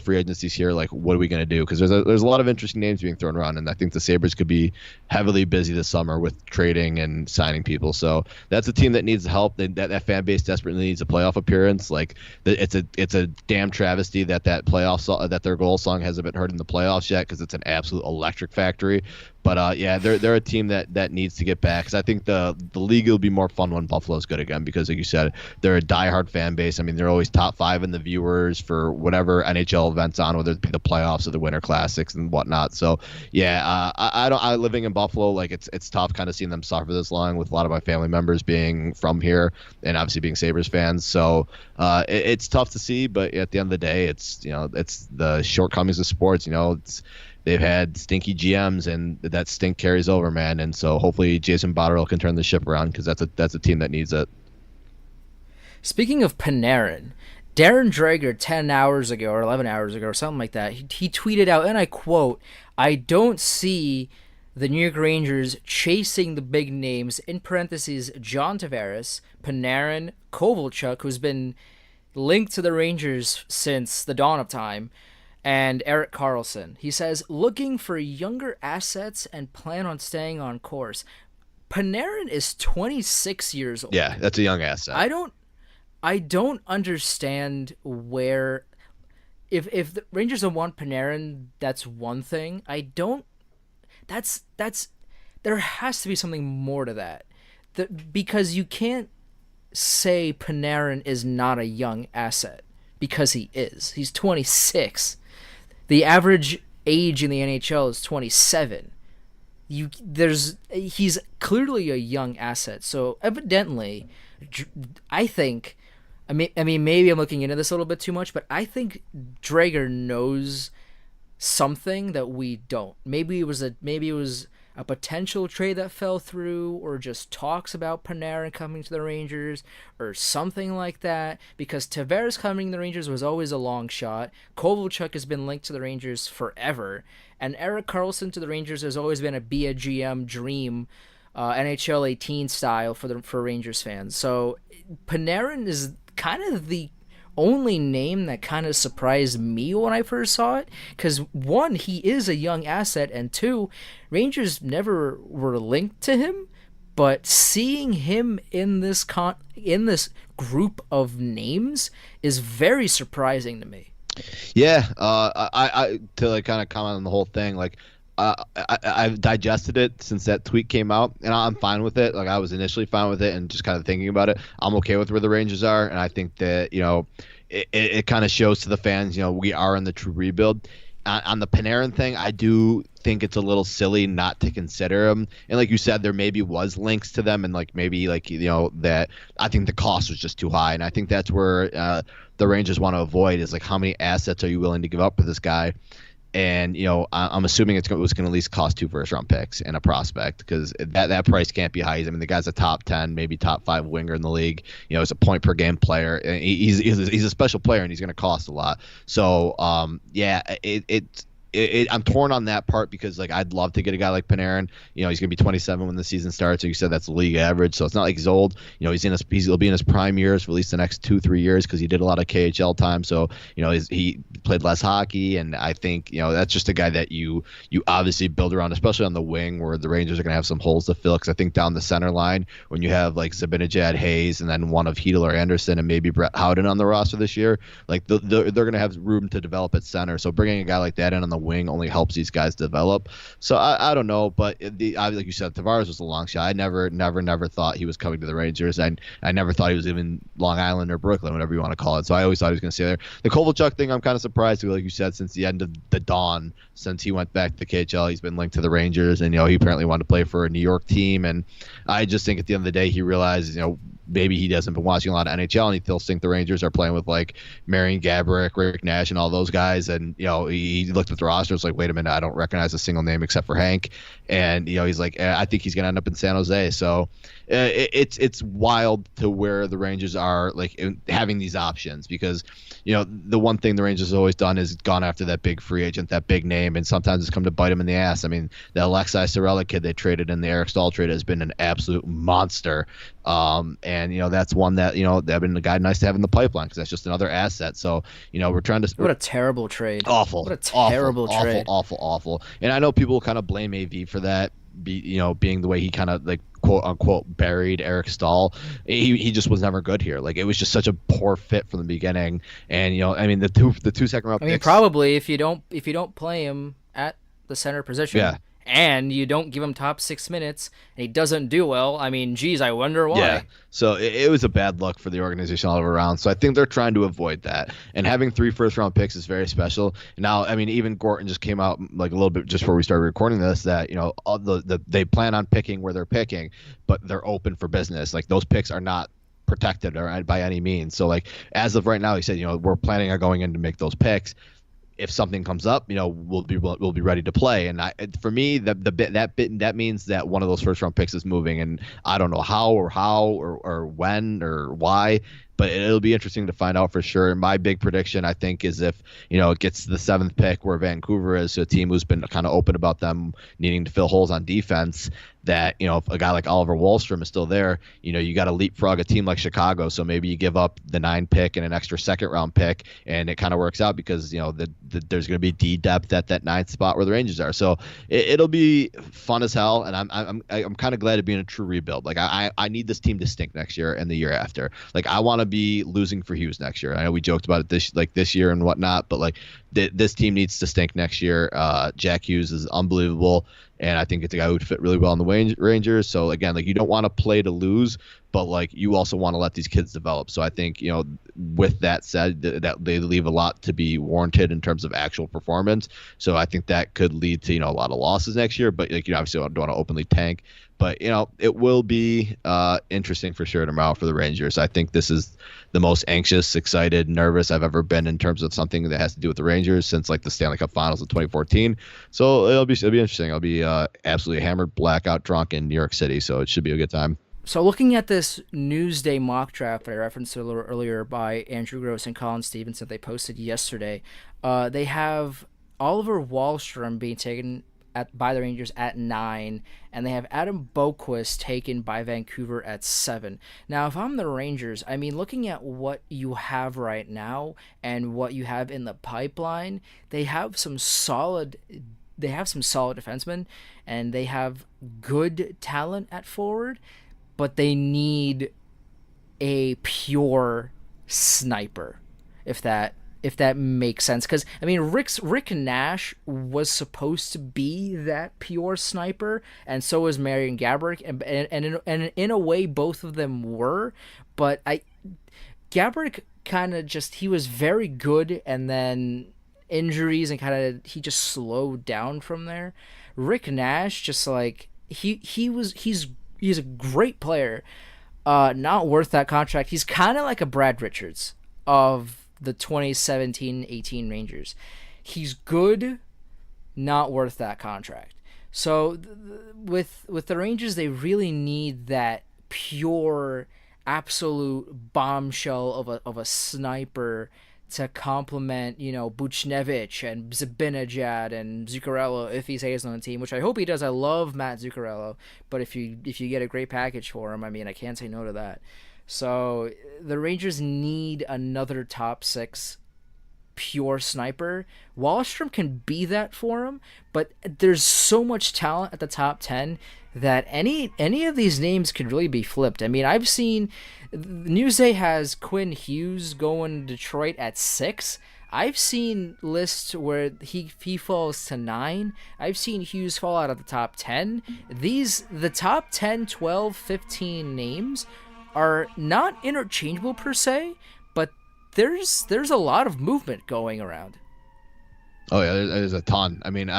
free agency's here. Like, what are we gonna do? Because there's a lot of interesting names being thrown around, and I think the Sabres could be heavily busy this summer with trading and signing people. So that's a team that needs help. That fan base desperately needs a playoff appearance. Like, it's a damn travesty that playoff song, that their goal song hasn't been heard in the playoffs yet, because it's an absolute electric factory. But yeah, they're a team that needs to get back, because I think the league will be more fun when Buffalo's good again, because like you said, they're a diehard fan base. I mean, they're always top 5 in the viewers for whatever NHL events on, whether it be the playoffs or the Winter Classics and whatnot. So yeah, I living in Buffalo, like it's tough kind of seeing them suffer this long, with a lot of my family members being from here and obviously being Sabres fans. So it's tough to see, but at the end of the day, it's it's the shortcomings of sports. They've had stinky GMs, and that stink carries over, man. And so hopefully Jason Botterill can turn the ship around, because that's a team that needs it. Speaking of Panarin, Darren Dreger 10 hours ago or 11 hours ago or something like that, he tweeted out, and I quote, "I don't see the New York Rangers chasing the big names," in parentheses, John Tavares, Panarin, Kovalchuk, who's been linked to the Rangers since the dawn of time, and Erik Karlsson. He says, looking for younger assets and plan on staying on course. Panarin is 26 years old. Yeah, that's a young asset. I don't understand where if the Rangers don't want Panarin, that's one thing. I don't. That's there has to be something more to that. Because you can't say Panarin is not a young asset because he is. He's 26. The average age in the NHL is 27. He's clearly a young asset. So evidently, I think I mean maybe I'm looking into this a little bit too much, but I think Drager knows something that we don't. Maybe it was a potential trade that fell through, or just talks about Panarin coming to the Rangers, or something like that. Because Tavares coming to the Rangers was always a long shot. Kovalchuk has been linked to the Rangers forever, and Erik Karlsson to the Rangers has always been be a GM dream, NHL 18 style for Rangers fans. So Panarin is kind of the only name that kind of surprised me when I first saw it, because one, he is a young asset, and two, Rangers never were linked to him. But seeing him in this group of names is very surprising to me. Yeah, I to like kind of comment on the whole thing. Like, I've digested it since that tweet came out, and I'm fine with it. Like, I was initially fine with it, and just kind of thinking about it, I'm okay with where the Rangers are, and I think that it kind of shows to the fans, we are in the true rebuild. On the Panarin thing, I do think it's a little silly not to consider him. And like you said, there maybe was links to them, and like maybe like that I think the cost was just too high, and I think that's where the Rangers want to avoid is like how many assets are you willing to give up for this guy. And I'm assuming it was going to at least cost 2 first-round picks and a prospect, because that price can't be high. I mean, the guy's a top 10, maybe top 5 winger in the league. He's a point-per-game player. He's a special player, and he's going to cost a lot. So, yeah, I'm torn on that part, because like I'd love to get a guy like Panarin. He's going to be 27 when the season starts. So you said that's the league average. So it's not like he's old. He'll be in his prime years for at least the next 2-3 years, because he did a lot of KHL time. So he played less hockey, and I think that's just a guy that you obviously build around, especially on the wing where the Rangers are going to have some holes to fill. Because I think down the center line, when you have like Zibanejad, Hayes, and then one of Hedel or Anderson, and maybe Brett Howden on the roster this year, like they're going to have room to develop at center. So bringing a guy like that in on the wing only helps these guys develop. So I don't know, but like you said, Tavares was a long shot. I never thought he was coming to the Rangers, and I never thought he was even Long Island or Brooklyn, whatever you want to call it. So I always thought he was going to stay there. The Kovalchuk thing, I'm kind of surprised, like you said, since the end of the dawn, since he went back to the KHL, he's been linked to the Rangers, and he apparently wanted to play for a New York team. And I just think at the end of the day, he realized maybe he hasn't been watching a lot of NHL, and he still think the Rangers are playing with like Marian Gaborik, Rick Nash, and all those guys. And he looked at the roster, was like, wait a minute, I don't recognize a single name except for Hank. And he's like, I think he's gonna end up in San Jose. So it's wild to where the Rangers are like having these options, because the one thing the Rangers have always done is gone after that big free agent, that big name, and sometimes it's come to bite them in the ass. I mean, the Alexei Sorella kid they traded in the Eric Stahl trade has been an absolute monster. And that's one that that'd been a guy nice to have in the pipeline, because that's just another asset. So we're trying to. What a terrible trade! Awful. What a terrible trade! Awful. And I know people kind of blame AV for that, being the way he kind of like quote unquote buried Eric Stahl. He just was never good here. Like, it was just such a poor fit from the beginning. And I mean, the two second round. I mean, probably if you don't play him at the center position. Yeah. And you don't give him top 6 minutes, and he doesn't do well. I mean, geez, I wonder why. Yeah. So it was a bad look for the organization all around. So I think they're trying to avoid that. And having 3 first-round picks is very special. Now, I mean, even Gorton just came out like a little bit just before we started recording this that all they plan on picking where they're picking, but they're open for business. Like, those picks are not protected or by any means. So like as of right now, he said, we're planning on going in to make those picks. If something comes up, we'll be ready to play. And for me, that means that one of those first round picks is moving, and I don't know how or when or why, but it'll be interesting to find out for sure. And my big prediction, I think, is if it gets to the 7th pick where Vancouver is, a team who's been kind of open about them needing to fill holes on defense, that if a guy like Oliver Wahlstrom is still there, you got to leapfrog a team like Chicago. So maybe you give up the 9 pick and an extra 2nd round pick, and it kind of works out because there's going to be D depth at that 9th spot where the Rangers are. So it'll be fun as hell, and I'm kind of glad to be in a true rebuild. Like I need this team to stink next year and the year after. Like I want to be losing for Hughes next year. I know we joked about it this year and whatnot, but like this team needs to stink next year. Jack Hughes is unbelievable, and I think it's a guy who would fit really well in the Rangers. So again, like you don't want to play to lose, but like you also want to let these kids develop. So I think, you know, with that said, that they leave a lot to be warranted in terms of actual performance. So I think that could lead to, you know, a lot of losses next year. But like, you know, obviously don't want to openly tank. But, you know, it will be interesting for sure tomorrow for the Rangers. I think this is the most anxious, excited, nervous I've ever been in terms of something that has to do with the Rangers since like the Stanley Cup Finals of 2014. So it'll be interesting. I'll be absolutely hammered, blackout drunk in New York City. So it should be a good time. So looking at this Newsday mock draft that I referenced a little earlier by Andrew Gross and Colin Stevenson, they posted yesterday. They have Oliver Wahlstrom being taken by the Rangers at 9, and they have Adam Boqvist taken by Vancouver at 7. Now, if I'm the Rangers, I mean, looking at what you have right now and what you have in the pipeline, they have some solid defensemen, and they have good talent at forward, but they need a pure sniper, if that makes sense. Because I mean, Rick Nash was supposed to be that pure sniper, and so was Marian Gaborik, and in a way, both of them were. But Gaborik kind of he was very good, and then injuries and he just slowed down from there. Rick Nash just like he's a great player, not worth that contract. He's kind of like a Brad Richards of the 2017-18 Rangers. He's good, not worth that contract. So with the Rangers, they really need that pure, absolute bombshell of a sniper to complement, you know, Buchnevich and Zibanejad and Zuccarello if he stays on the team, which I hope he does. I love Matt Zuccarello, but if you get a great package for him, I mean, I can't say no to that. So the Rangers need another top 6 pure sniper. Wahlstrom can be that for him, but there's so much talent at the top 10 that any of these names could really be flipped. I mean, I've seen Newsday has Quinn Hughes going to Detroit at 6. I've seen lists where he falls to 9. I've seen Hughes fall out of the top 10. The top 10, 12, 15 names are not interchangeable per se, but there's a lot of movement going around. Oh yeah, there's a ton. I mean,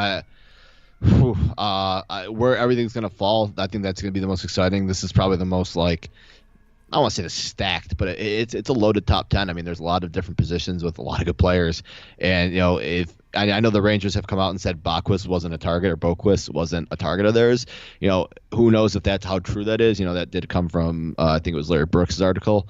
where everything's gonna fall, I think that's gonna be the most exciting. This is probably the most like, I don't want to say the stacked, but it's a loaded top 10. I mean, there's a lot of different positions with a lot of good players, and you know, if I know the Rangers have come out and said Boqvist wasn't a target or Boqvist wasn't a target of theirs. You know, who knows if that's how true that is? You know, that did come from I think it was Larry Brooks' article.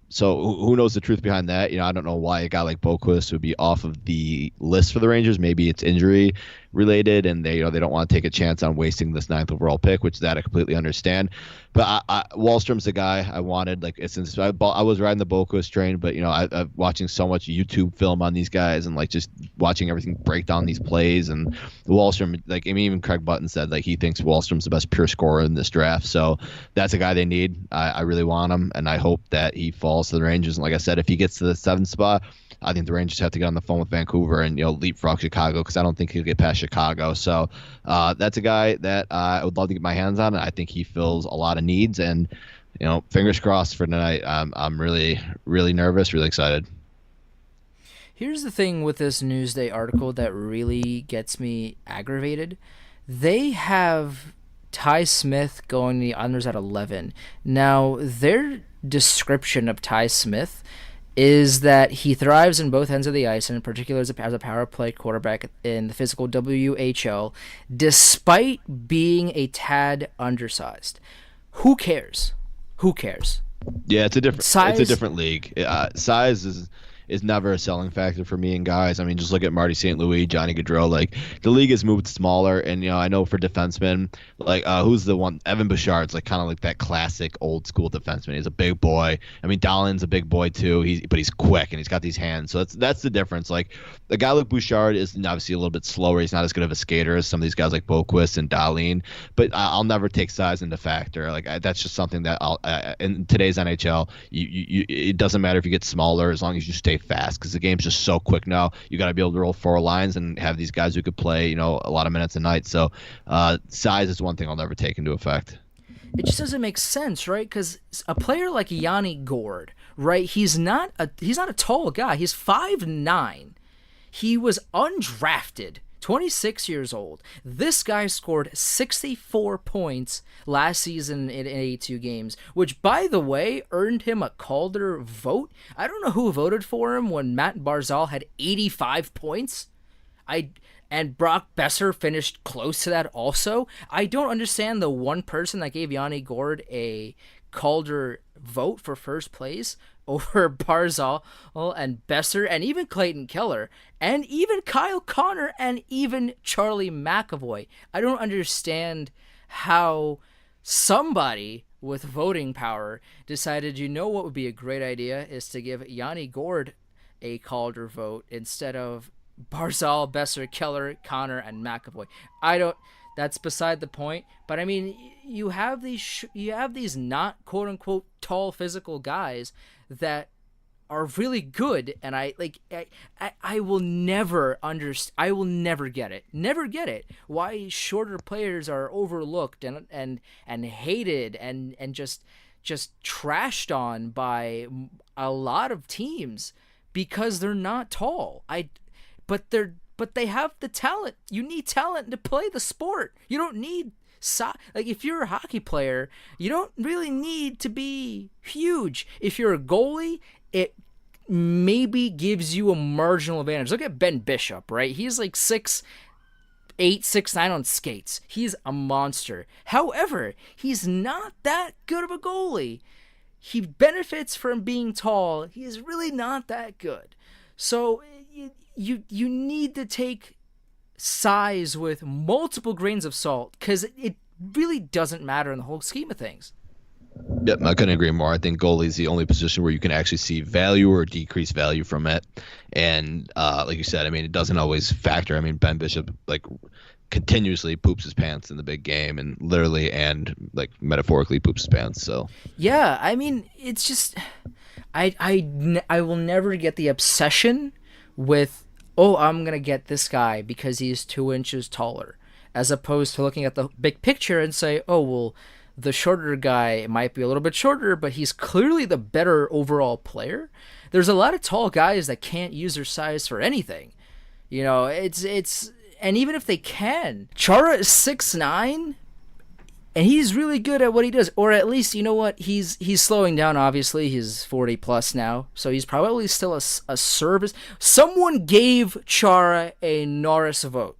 So who knows the truth behind that? You know, I don't know why a guy like Boqvist would be off of the list for the Rangers. Maybe it's injury related, and they don't want to take a chance on wasting this 9th overall pick, which that I completely understand. But Wallstrom's the guy I wanted. Like since I was riding the Boqvist train, but you know, I'm watching so much YouTube film on these guys and like just watching everything break down these plays. And Wallstrom, like I mean, even Craig Button said like he thinks Wallstrom's the best pure scorer in this draft. So that's a guy they need. I really want him, and I hope that he falls to the Rangers. And like I said, if he gets to the 7th spot, I think the Rangers have to get on the phone with Vancouver and, you know, leapfrog Chicago, because I don't think he'll get past Chicago. So that's a guy that I would love to get my hands on. And I think he fills a lot of needs. And, you know, fingers crossed for tonight. I'm really, really nervous, really excited. Here's the thing with this Newsday article that really gets me aggravated. They have Ty Smith going the unders at 11. Now, their description of Ty Smith is that he thrives in both ends of the ice, and in particular as a power play quarterback in the physical WHL, despite being a tad undersized. Who cares? Who cares? Yeah, it's a different league. Size is is never a selling factor for me and guys. I mean, just look at Marty St. Louis, Johnny Gaudreau. Like, the league has moved smaller, and I know for defensemen, like who's the one? Evan Bouchard's like kind of like that classic old school defenseman. He's a big boy. I mean, Dahlin's a big boy too. But he's quick and he's got these hands. So that's the difference. Like, a guy like Bouchard is obviously a little bit slower. He's not as good of a skater as some of these guys like Boquist and Dahlin. But I'll never take size into factor. Like, that's just something that in today's NHL, it doesn't matter if you get smaller as long as you stay fast, because the game's just so quick now. You got to be able to roll 4 lines and have these guys who could play, a lot of minutes a night. So size is one thing I'll never take into effect. It just doesn't make sense, right? Because a player like Yanni Gourde, right? He's not a tall guy. He's 5'9". He was undrafted, 26 years old. This guy scored 64 points last season in 82 games, which, by the way, earned him a Calder vote. I don't know who voted for him when Matt Barzal had 85 points. And Brock Besser finished close to that also. I don't understand the one person that gave Yanni Gourde a Calder vote for first place over Barzal and Besser and even Clayton Keller and even Kyle Connor and even Charlie McAvoy. I don't understand how somebody with voting power decided, what would be a great idea is to give Yanni Gourde a Calder vote instead of Barzal, Besser, Keller, Connor, and McAvoy. That's beside the point. But I mean, you have these not quote unquote tall physical guys that are really good, and I will never understand. I will never get it why shorter players are overlooked and hated and just trashed on by a lot of teams because they're not tall. But they have the talent. You need talent to play the sport. You don't need like, if you're a hockey player, you don't really need to be huge. If you're a goalie, it maybe gives you a marginal advantage. Look at Ben Bishop, right? He's like 6'8", 6'9" on skates. He's a monster. However, he's not that good of a goalie. He benefits from being tall. He is really not that good. So you need to take size with multiple grains of salt, because it really doesn't matter in the whole scheme of things. Yep, I couldn't agree more. I think goalie is the only position where you can actually see value or decrease value from it. And like you said, I mean, it doesn't always factor. I mean, Ben Bishop continuously poops his pants in the big game, and literally and metaphorically poops his pants. So yeah, I mean, it's just I will never get the obsession with, I'm going to get this guy because he's 2 inches taller, as opposed to looking at the big picture and say, the shorter guy might be a little bit shorter, but he's clearly the better overall player. There's a lot of tall guys that can't use their size for anything. It's and even if they can, Chara is 6'9", and he's really good at what he does, or at least, he's slowing down. Obviously, he's 40 plus now, so he's probably still a service. Someone gave Chara a Norris vote.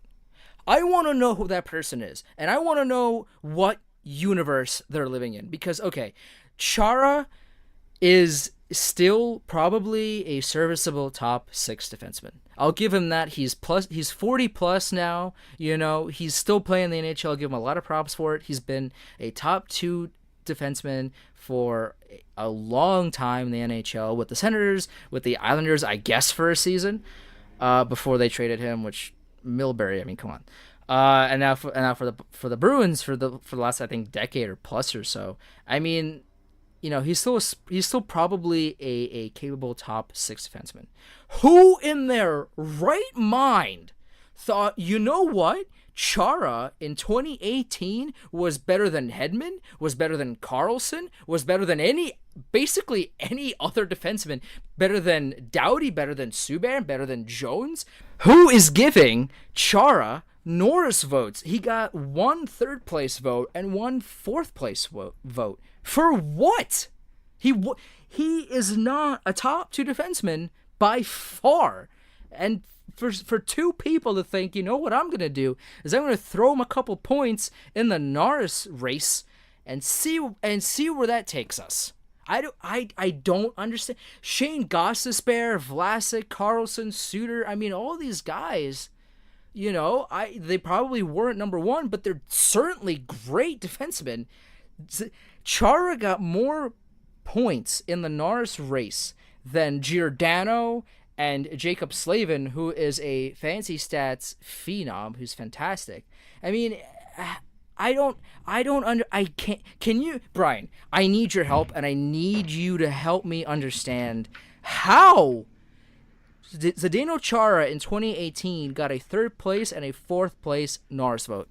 I want to know who that person is, and I want to know what universe they're living in, because Chara is still probably a serviceable top 6 defenseman. I'll give him that. He's 40 plus now. He's still playing the NHL. I'll give him a lot of props for it. He's been a top 2 defenseman for a long time in the NHL, with the Senators, with the Islanders, I guess, for a season before they traded him. Which Milbury, I mean, come on. And now for the Bruins for the last, I think, decade or plus or so. I mean, he's still probably a capable top 6 defenseman. Who in their right mind thought, what? Chara in 2018 was better than Hedman, was better than Carlson, was better than basically any other defenseman, better than Doughty, better than Subban, better than Jones? Who is giving Chara Norris votes? He got 1 third place vote and 1 fourth place vote. For what? He is not a top 2 defenseman by far. And for 2 people to think, what I'm going to do is I'm going to throw him a couple points in the Norris race and see where that takes us. I don't understand. Shane Gostisbehere, Vlasic, Carlson, Suter. I mean, all these guys. They probably weren't number one, but they're certainly great defensemen. Chara got more points in the Norris race than Giordano and Jacob Slavin, who is a fancy stats phenom who's fantastic. I mean, I can't. Can you, Brian? I need your help, and I need you to help me understand how Zdeno Chara in 2018 got a third place and a fourth place Norris vote.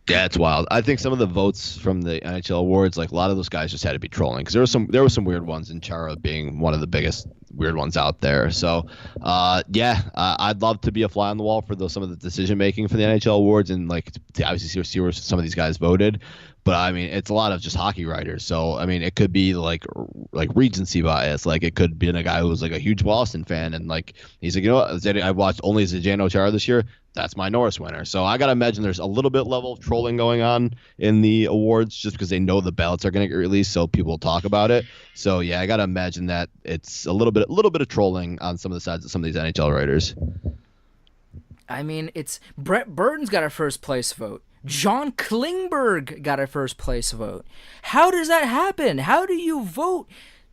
Yeah, it's wild. I think some of the votes from the NHL awards, like a lot of those guys just had to be trolling because there were some weird ones, and Chara being one of the biggest weird ones out there. So, I'd love to be a fly on the wall for some of the decision making for the NHL awards and like to obviously see where some of these guys voted. But I mean, it's a lot of just hockey writers. So I mean, it could be like recency bias. Like it could be a guy who was like a huge Boston fan and like he's like, you know what, I watched only Zdeno Chara this year. That's my Norris winner. So I gotta imagine there's a little bit level of trolling going on in the awards just because they know the ballots are gonna get released, so people will talk about it. So yeah, I gotta imagine that it's a little bit of trolling on some of the sides of some of these NHL writers. I mean, it's Brett Burton's got a first place vote. John Klingberg got a first place vote. How does that happen? How do you vote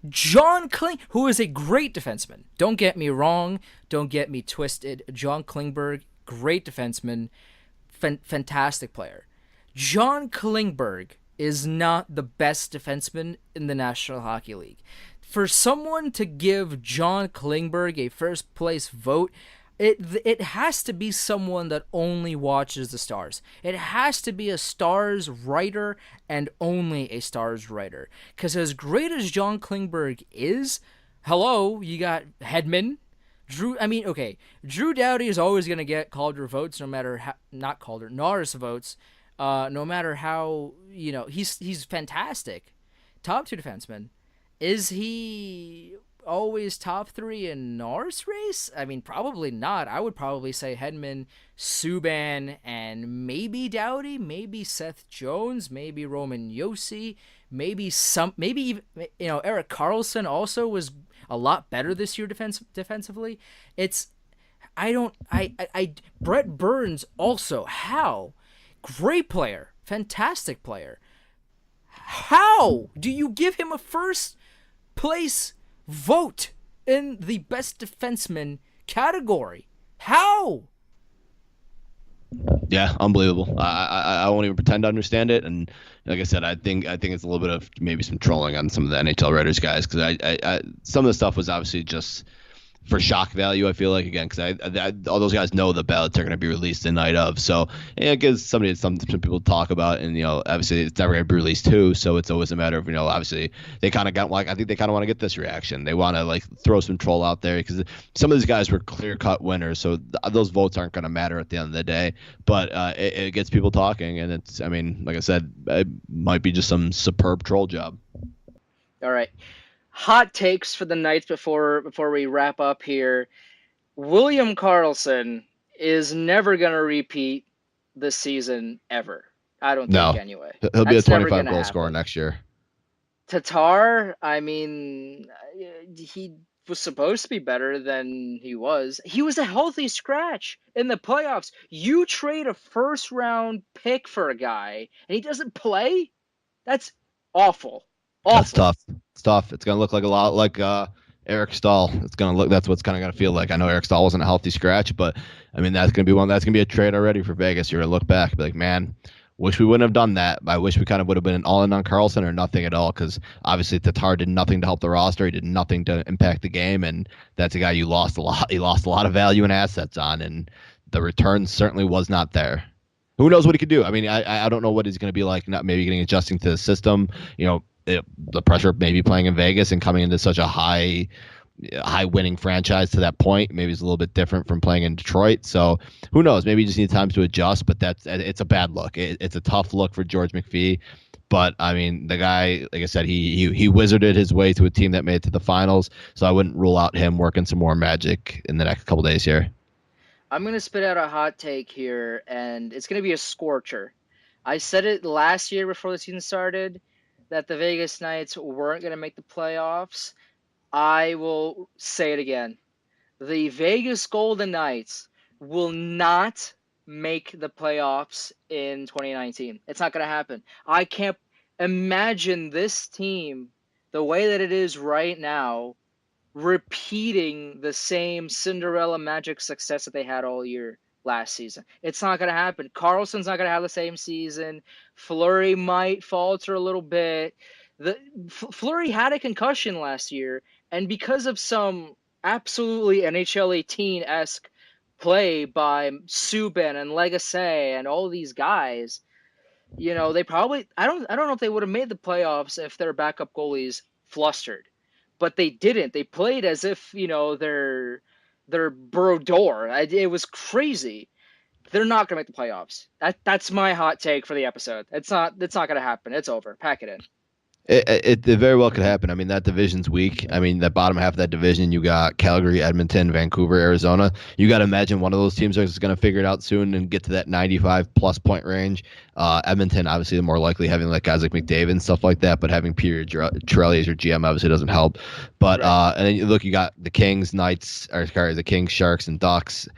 John Kling, who is a great defenseman? Don't get me wrong. Don't get me twisted. John Klingberg, great defenseman, fantastic player. John Klingberg is not the best defenseman in the National Hockey League. For someone to give John Klingberg a first place vote, it has to be someone that only watches the Stars. It has to be a Stars writer and only a Stars writer. Because as great as John Klingberg is, hello, you got Hedman, Drew Doughty is always going to get Calder votes no matter how, not Calder, Norris votes, no matter how, he's fantastic. Top two defenseman. Is he always top three in Norris race? I mean, probably not. I would probably say Hedman, Subban, and maybe Doughty, maybe Seth Jones, maybe Roman Josi, maybe even, Erik Karlsson also was a lot better this year defensively. Brett Burns also, how? Great player, fantastic player. How do you give him a first place vote in the best defenseman category? How? Yeah, unbelievable. I won't even pretend to understand it. And like I said, I think it's a little bit of maybe some trolling on some of the NHL writers guys because I some of the stuff was obviously just for shock value. I feel like again because all those guys know the ballots are going to be released the night of, so it gives some people to talk about, and obviously it's never going to be released too, so it's always a matter of obviously they kind of got I think they kind of want to get this reaction. They want to like throw some troll out there because some of these guys were clear cut winners, so those votes aren't going to matter at the end of the day, but it gets people talking, and it's like I said, it might be just some superb troll job. All right. Hot takes for the Knights before we wrap up here. William Karlsson is never going to repeat this season ever. I don't think anyway. He'll be a 25 goal scorer next year. Tatar, he was supposed to be better than he was. He was a healthy scratch in the playoffs. You trade a first round pick for a guy and he doesn't play? That's awful. That's tough. It's tough. It's gonna look like a lot like Eric Stahl. That's what's kind of gonna feel like. I know Eric Stahl wasn't a healthy scratch, but that's gonna be one. That's gonna be a trade already for Vegas. You're gonna look back and be like, man, wish we wouldn't have done that. I wish we kind of would have been all in on Karlsson or nothing at all, because obviously Tatar did nothing to help the roster. He did nothing to impact the game, and that's a guy you lost a lot. He lost a lot of value and assets on, and the return certainly was not there. Who knows what he could do? I don't know what he's going to be like. Not maybe getting adjusting to the system. The pressure of maybe playing in Vegas and coming into such a high winning franchise to that point. Maybe it's a little bit different from playing in Detroit. So who knows? Maybe you just need time to adjust, but it's a bad look. It's a tough look for George McPhee. But the guy, like I said, he wizarded his way to a team that made it to the finals. So I wouldn't rule out him working some more magic in the next couple days here. I'm going to spit out a hot take here, and it's going to be a scorcher. I said it last year before the season started. that the Vegas Knights weren't going to make the playoffs, I will say it again. The Vegas Golden Knights will not make the playoffs in 2019. It's not going to happen. I can't imagine this team, the way that it is right now, repeating the same Cinderella magic success that they had all year last season. It's not going to happen. Carlson's not going to have the same season. Fleury might falter a little bit. The Fleury had a concussion last year, and because of some absolutely NHL 18 esque play by Subban and Legacy and all these guys, they probably I don't know if they would have made the playoffs if their backup goalies flustered, but they didn't. They played as if they're Brodeur. It was crazy. They're not gonna make the playoffs. That's my hot take for the episode. It's not gonna happen. It's over. Pack it in. It very well could happen. I mean, that division's weak. I mean, that bottom half of that division, you got Calgary, Edmonton, Vancouver, Arizona. You got to imagine one of those teams is going to figure it out soon and get to that 95 plus point range. Edmonton, obviously, the more likely having like guys like McDavid and stuff like that, but having Peter Chiarelli as your GM obviously doesn't help. But Right. and then you look, you got the Kings, Knights, or sorry, the Kings, Sharks, and Ducks.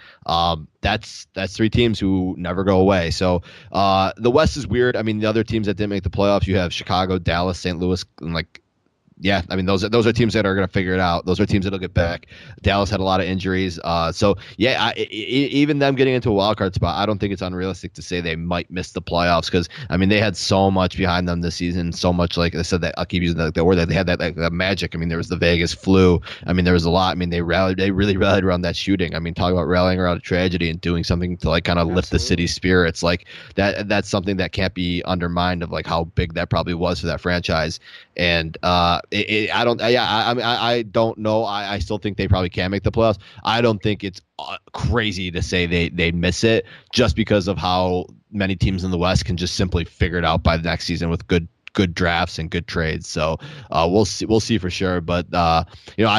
That's three teams who never go away. So the West is weird. I mean, the other teams that didn't make the playoffs, you have Chicago, Dallas, St. Louis, and like yeah, I mean those are teams that are going to figure it out. Those are teams that'll get back. Dallas had a lot of injuries, so yeah, even them getting into a wild card spot, I don't think it's unrealistic to say they might miss the playoffs because I mean they had so much behind them this season, so much like I said that I'll keep using the word that they had that magic. I mean there was the Vegas flu. I mean there was a lot. I mean they really rallied around that shooting. I mean talk about rallying around a tragedy and doing something to like kind of lift the Absolutely. city's spirits. Like that's something that can't be undermined of like how big that probably was for that franchise. And I don't, yeah, I don't know. I still think they probably can make the playoffs. I don't think it's crazy to say they miss it just because of how many teams in the West can just simply figure it out by the next season with good drafts and good trades. So we'll see for sure. But I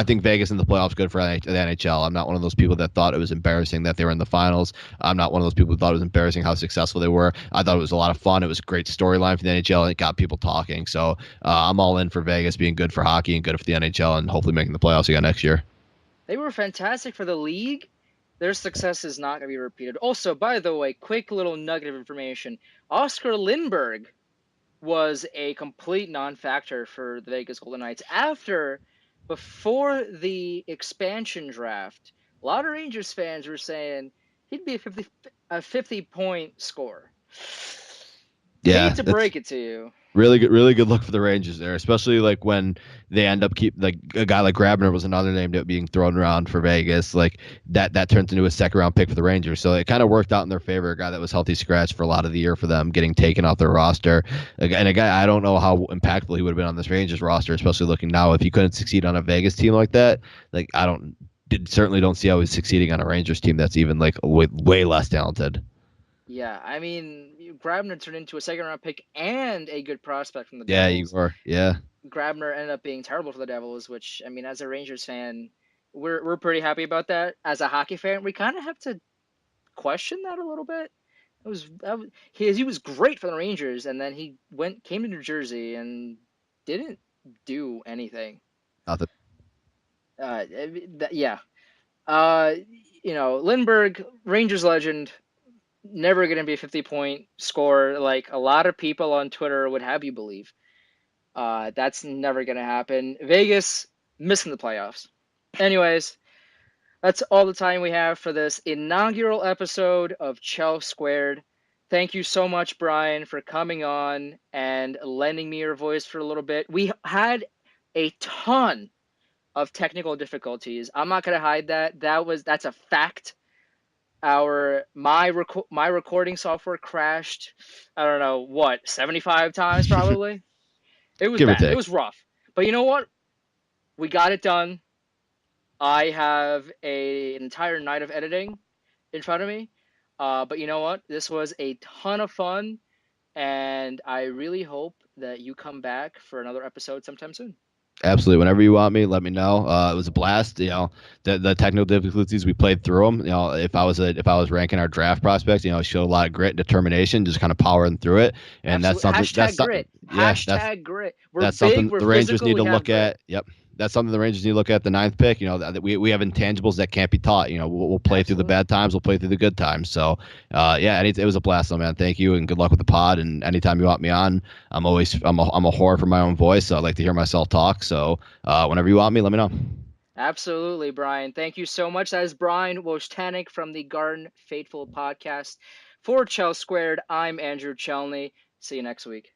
think Vegas in the playoffs good for the NHL. I'm not one of those people that thought it was embarrassing that they were in the finals. I'm not one of those people who thought it was embarrassing how successful they were. I thought it was a lot of fun. It was a great storyline for the NHL and it got people talking. So I'm all in for Vegas being good for hockey and good for the NHL and hopefully making the playoffs again next year. They were fantastic for the league. Their success is not going to be repeated. Also, by the way, quick little nugget of information: Oscar Lindberg was a complete non-factor for the Vegas Golden Knights before the expansion draft. A lot of Rangers fans were saying he'd be a 50 point scorer. Yeah, Hate to that's break it to you. really good look for the Rangers there, especially like when they end up keep like a guy like Grabner was another name that being thrown around for Vegas. Like that turns into a second round pick for the Rangers. So it kind of worked out in their favor. A guy that was healthy scratch for a lot of the year for them getting taken off their roster. And a guy I don't know how impactful he would have been on this Rangers roster, especially looking now if he couldn't succeed on a Vegas team like that. Like I don't certainly don't see how he's succeeding on a Rangers team that's even like way less talented. Yeah, I mean, Grabner turned into a second round pick and a good prospect from the Yeah, you Devils. are. Yeah. Grabner ended up being terrible for the Devils, which I mean, as a Rangers fan, we're pretty happy about that. As a hockey fan, we kind of have to question that a little bit. He was great for the Rangers, and then he came to New Jersey and didn't do anything. Nothing. Yeah. Uh, Lindbergh, Rangers legend, never going to be a 50-point scorer like a lot of people on Twitter would have you believe. That's never going to happen. Vegas missing the playoffs. Anyways, that's all the time we have for this inaugural episode of Chel Squared. Thank you so much, Bryan, for coming on and lending me your voice for a little bit. We had a ton of technical difficulties. I'm not gonna hide that. That's a fact. My recording software crashed. I don't know what 75 times probably. It was Give or bad. It take. was rough. But you know what? We got it done. I have an entire night of editing in front of me. But you know what? This was a ton of fun, and I really hope that you come back for another episode sometime soon. Absolutely. Whenever you want me, let me know. It was a blast. The technical difficulties we played through them. If I was ranking our draft prospects, showed a lot of grit, and determination, just kind of powering through it. And that's Absolutely. something. That's Hashtag something. grit. Yeah, that's Hashtag grit. We're that's big. something We're the Rangers physical. need We to have look grit. at. Yep. That's something the Rangers need to look at the ninth pick. That we have intangibles that can't be taught. We'll play through the Absolutely. bad times. We'll play through the good times. So, yeah, it was a blast, though, man. Thank you, and good luck with the pod. And anytime you want me on, I'm a whore for my own voice. So I like to hear myself talk. So, whenever you want me, let me know. Absolutely, Brian. Thank you so much. That is Bryan Wojtanik from the Garden Faithful podcast. For Chel Squared, I'm Andrew Chelney. See you next week.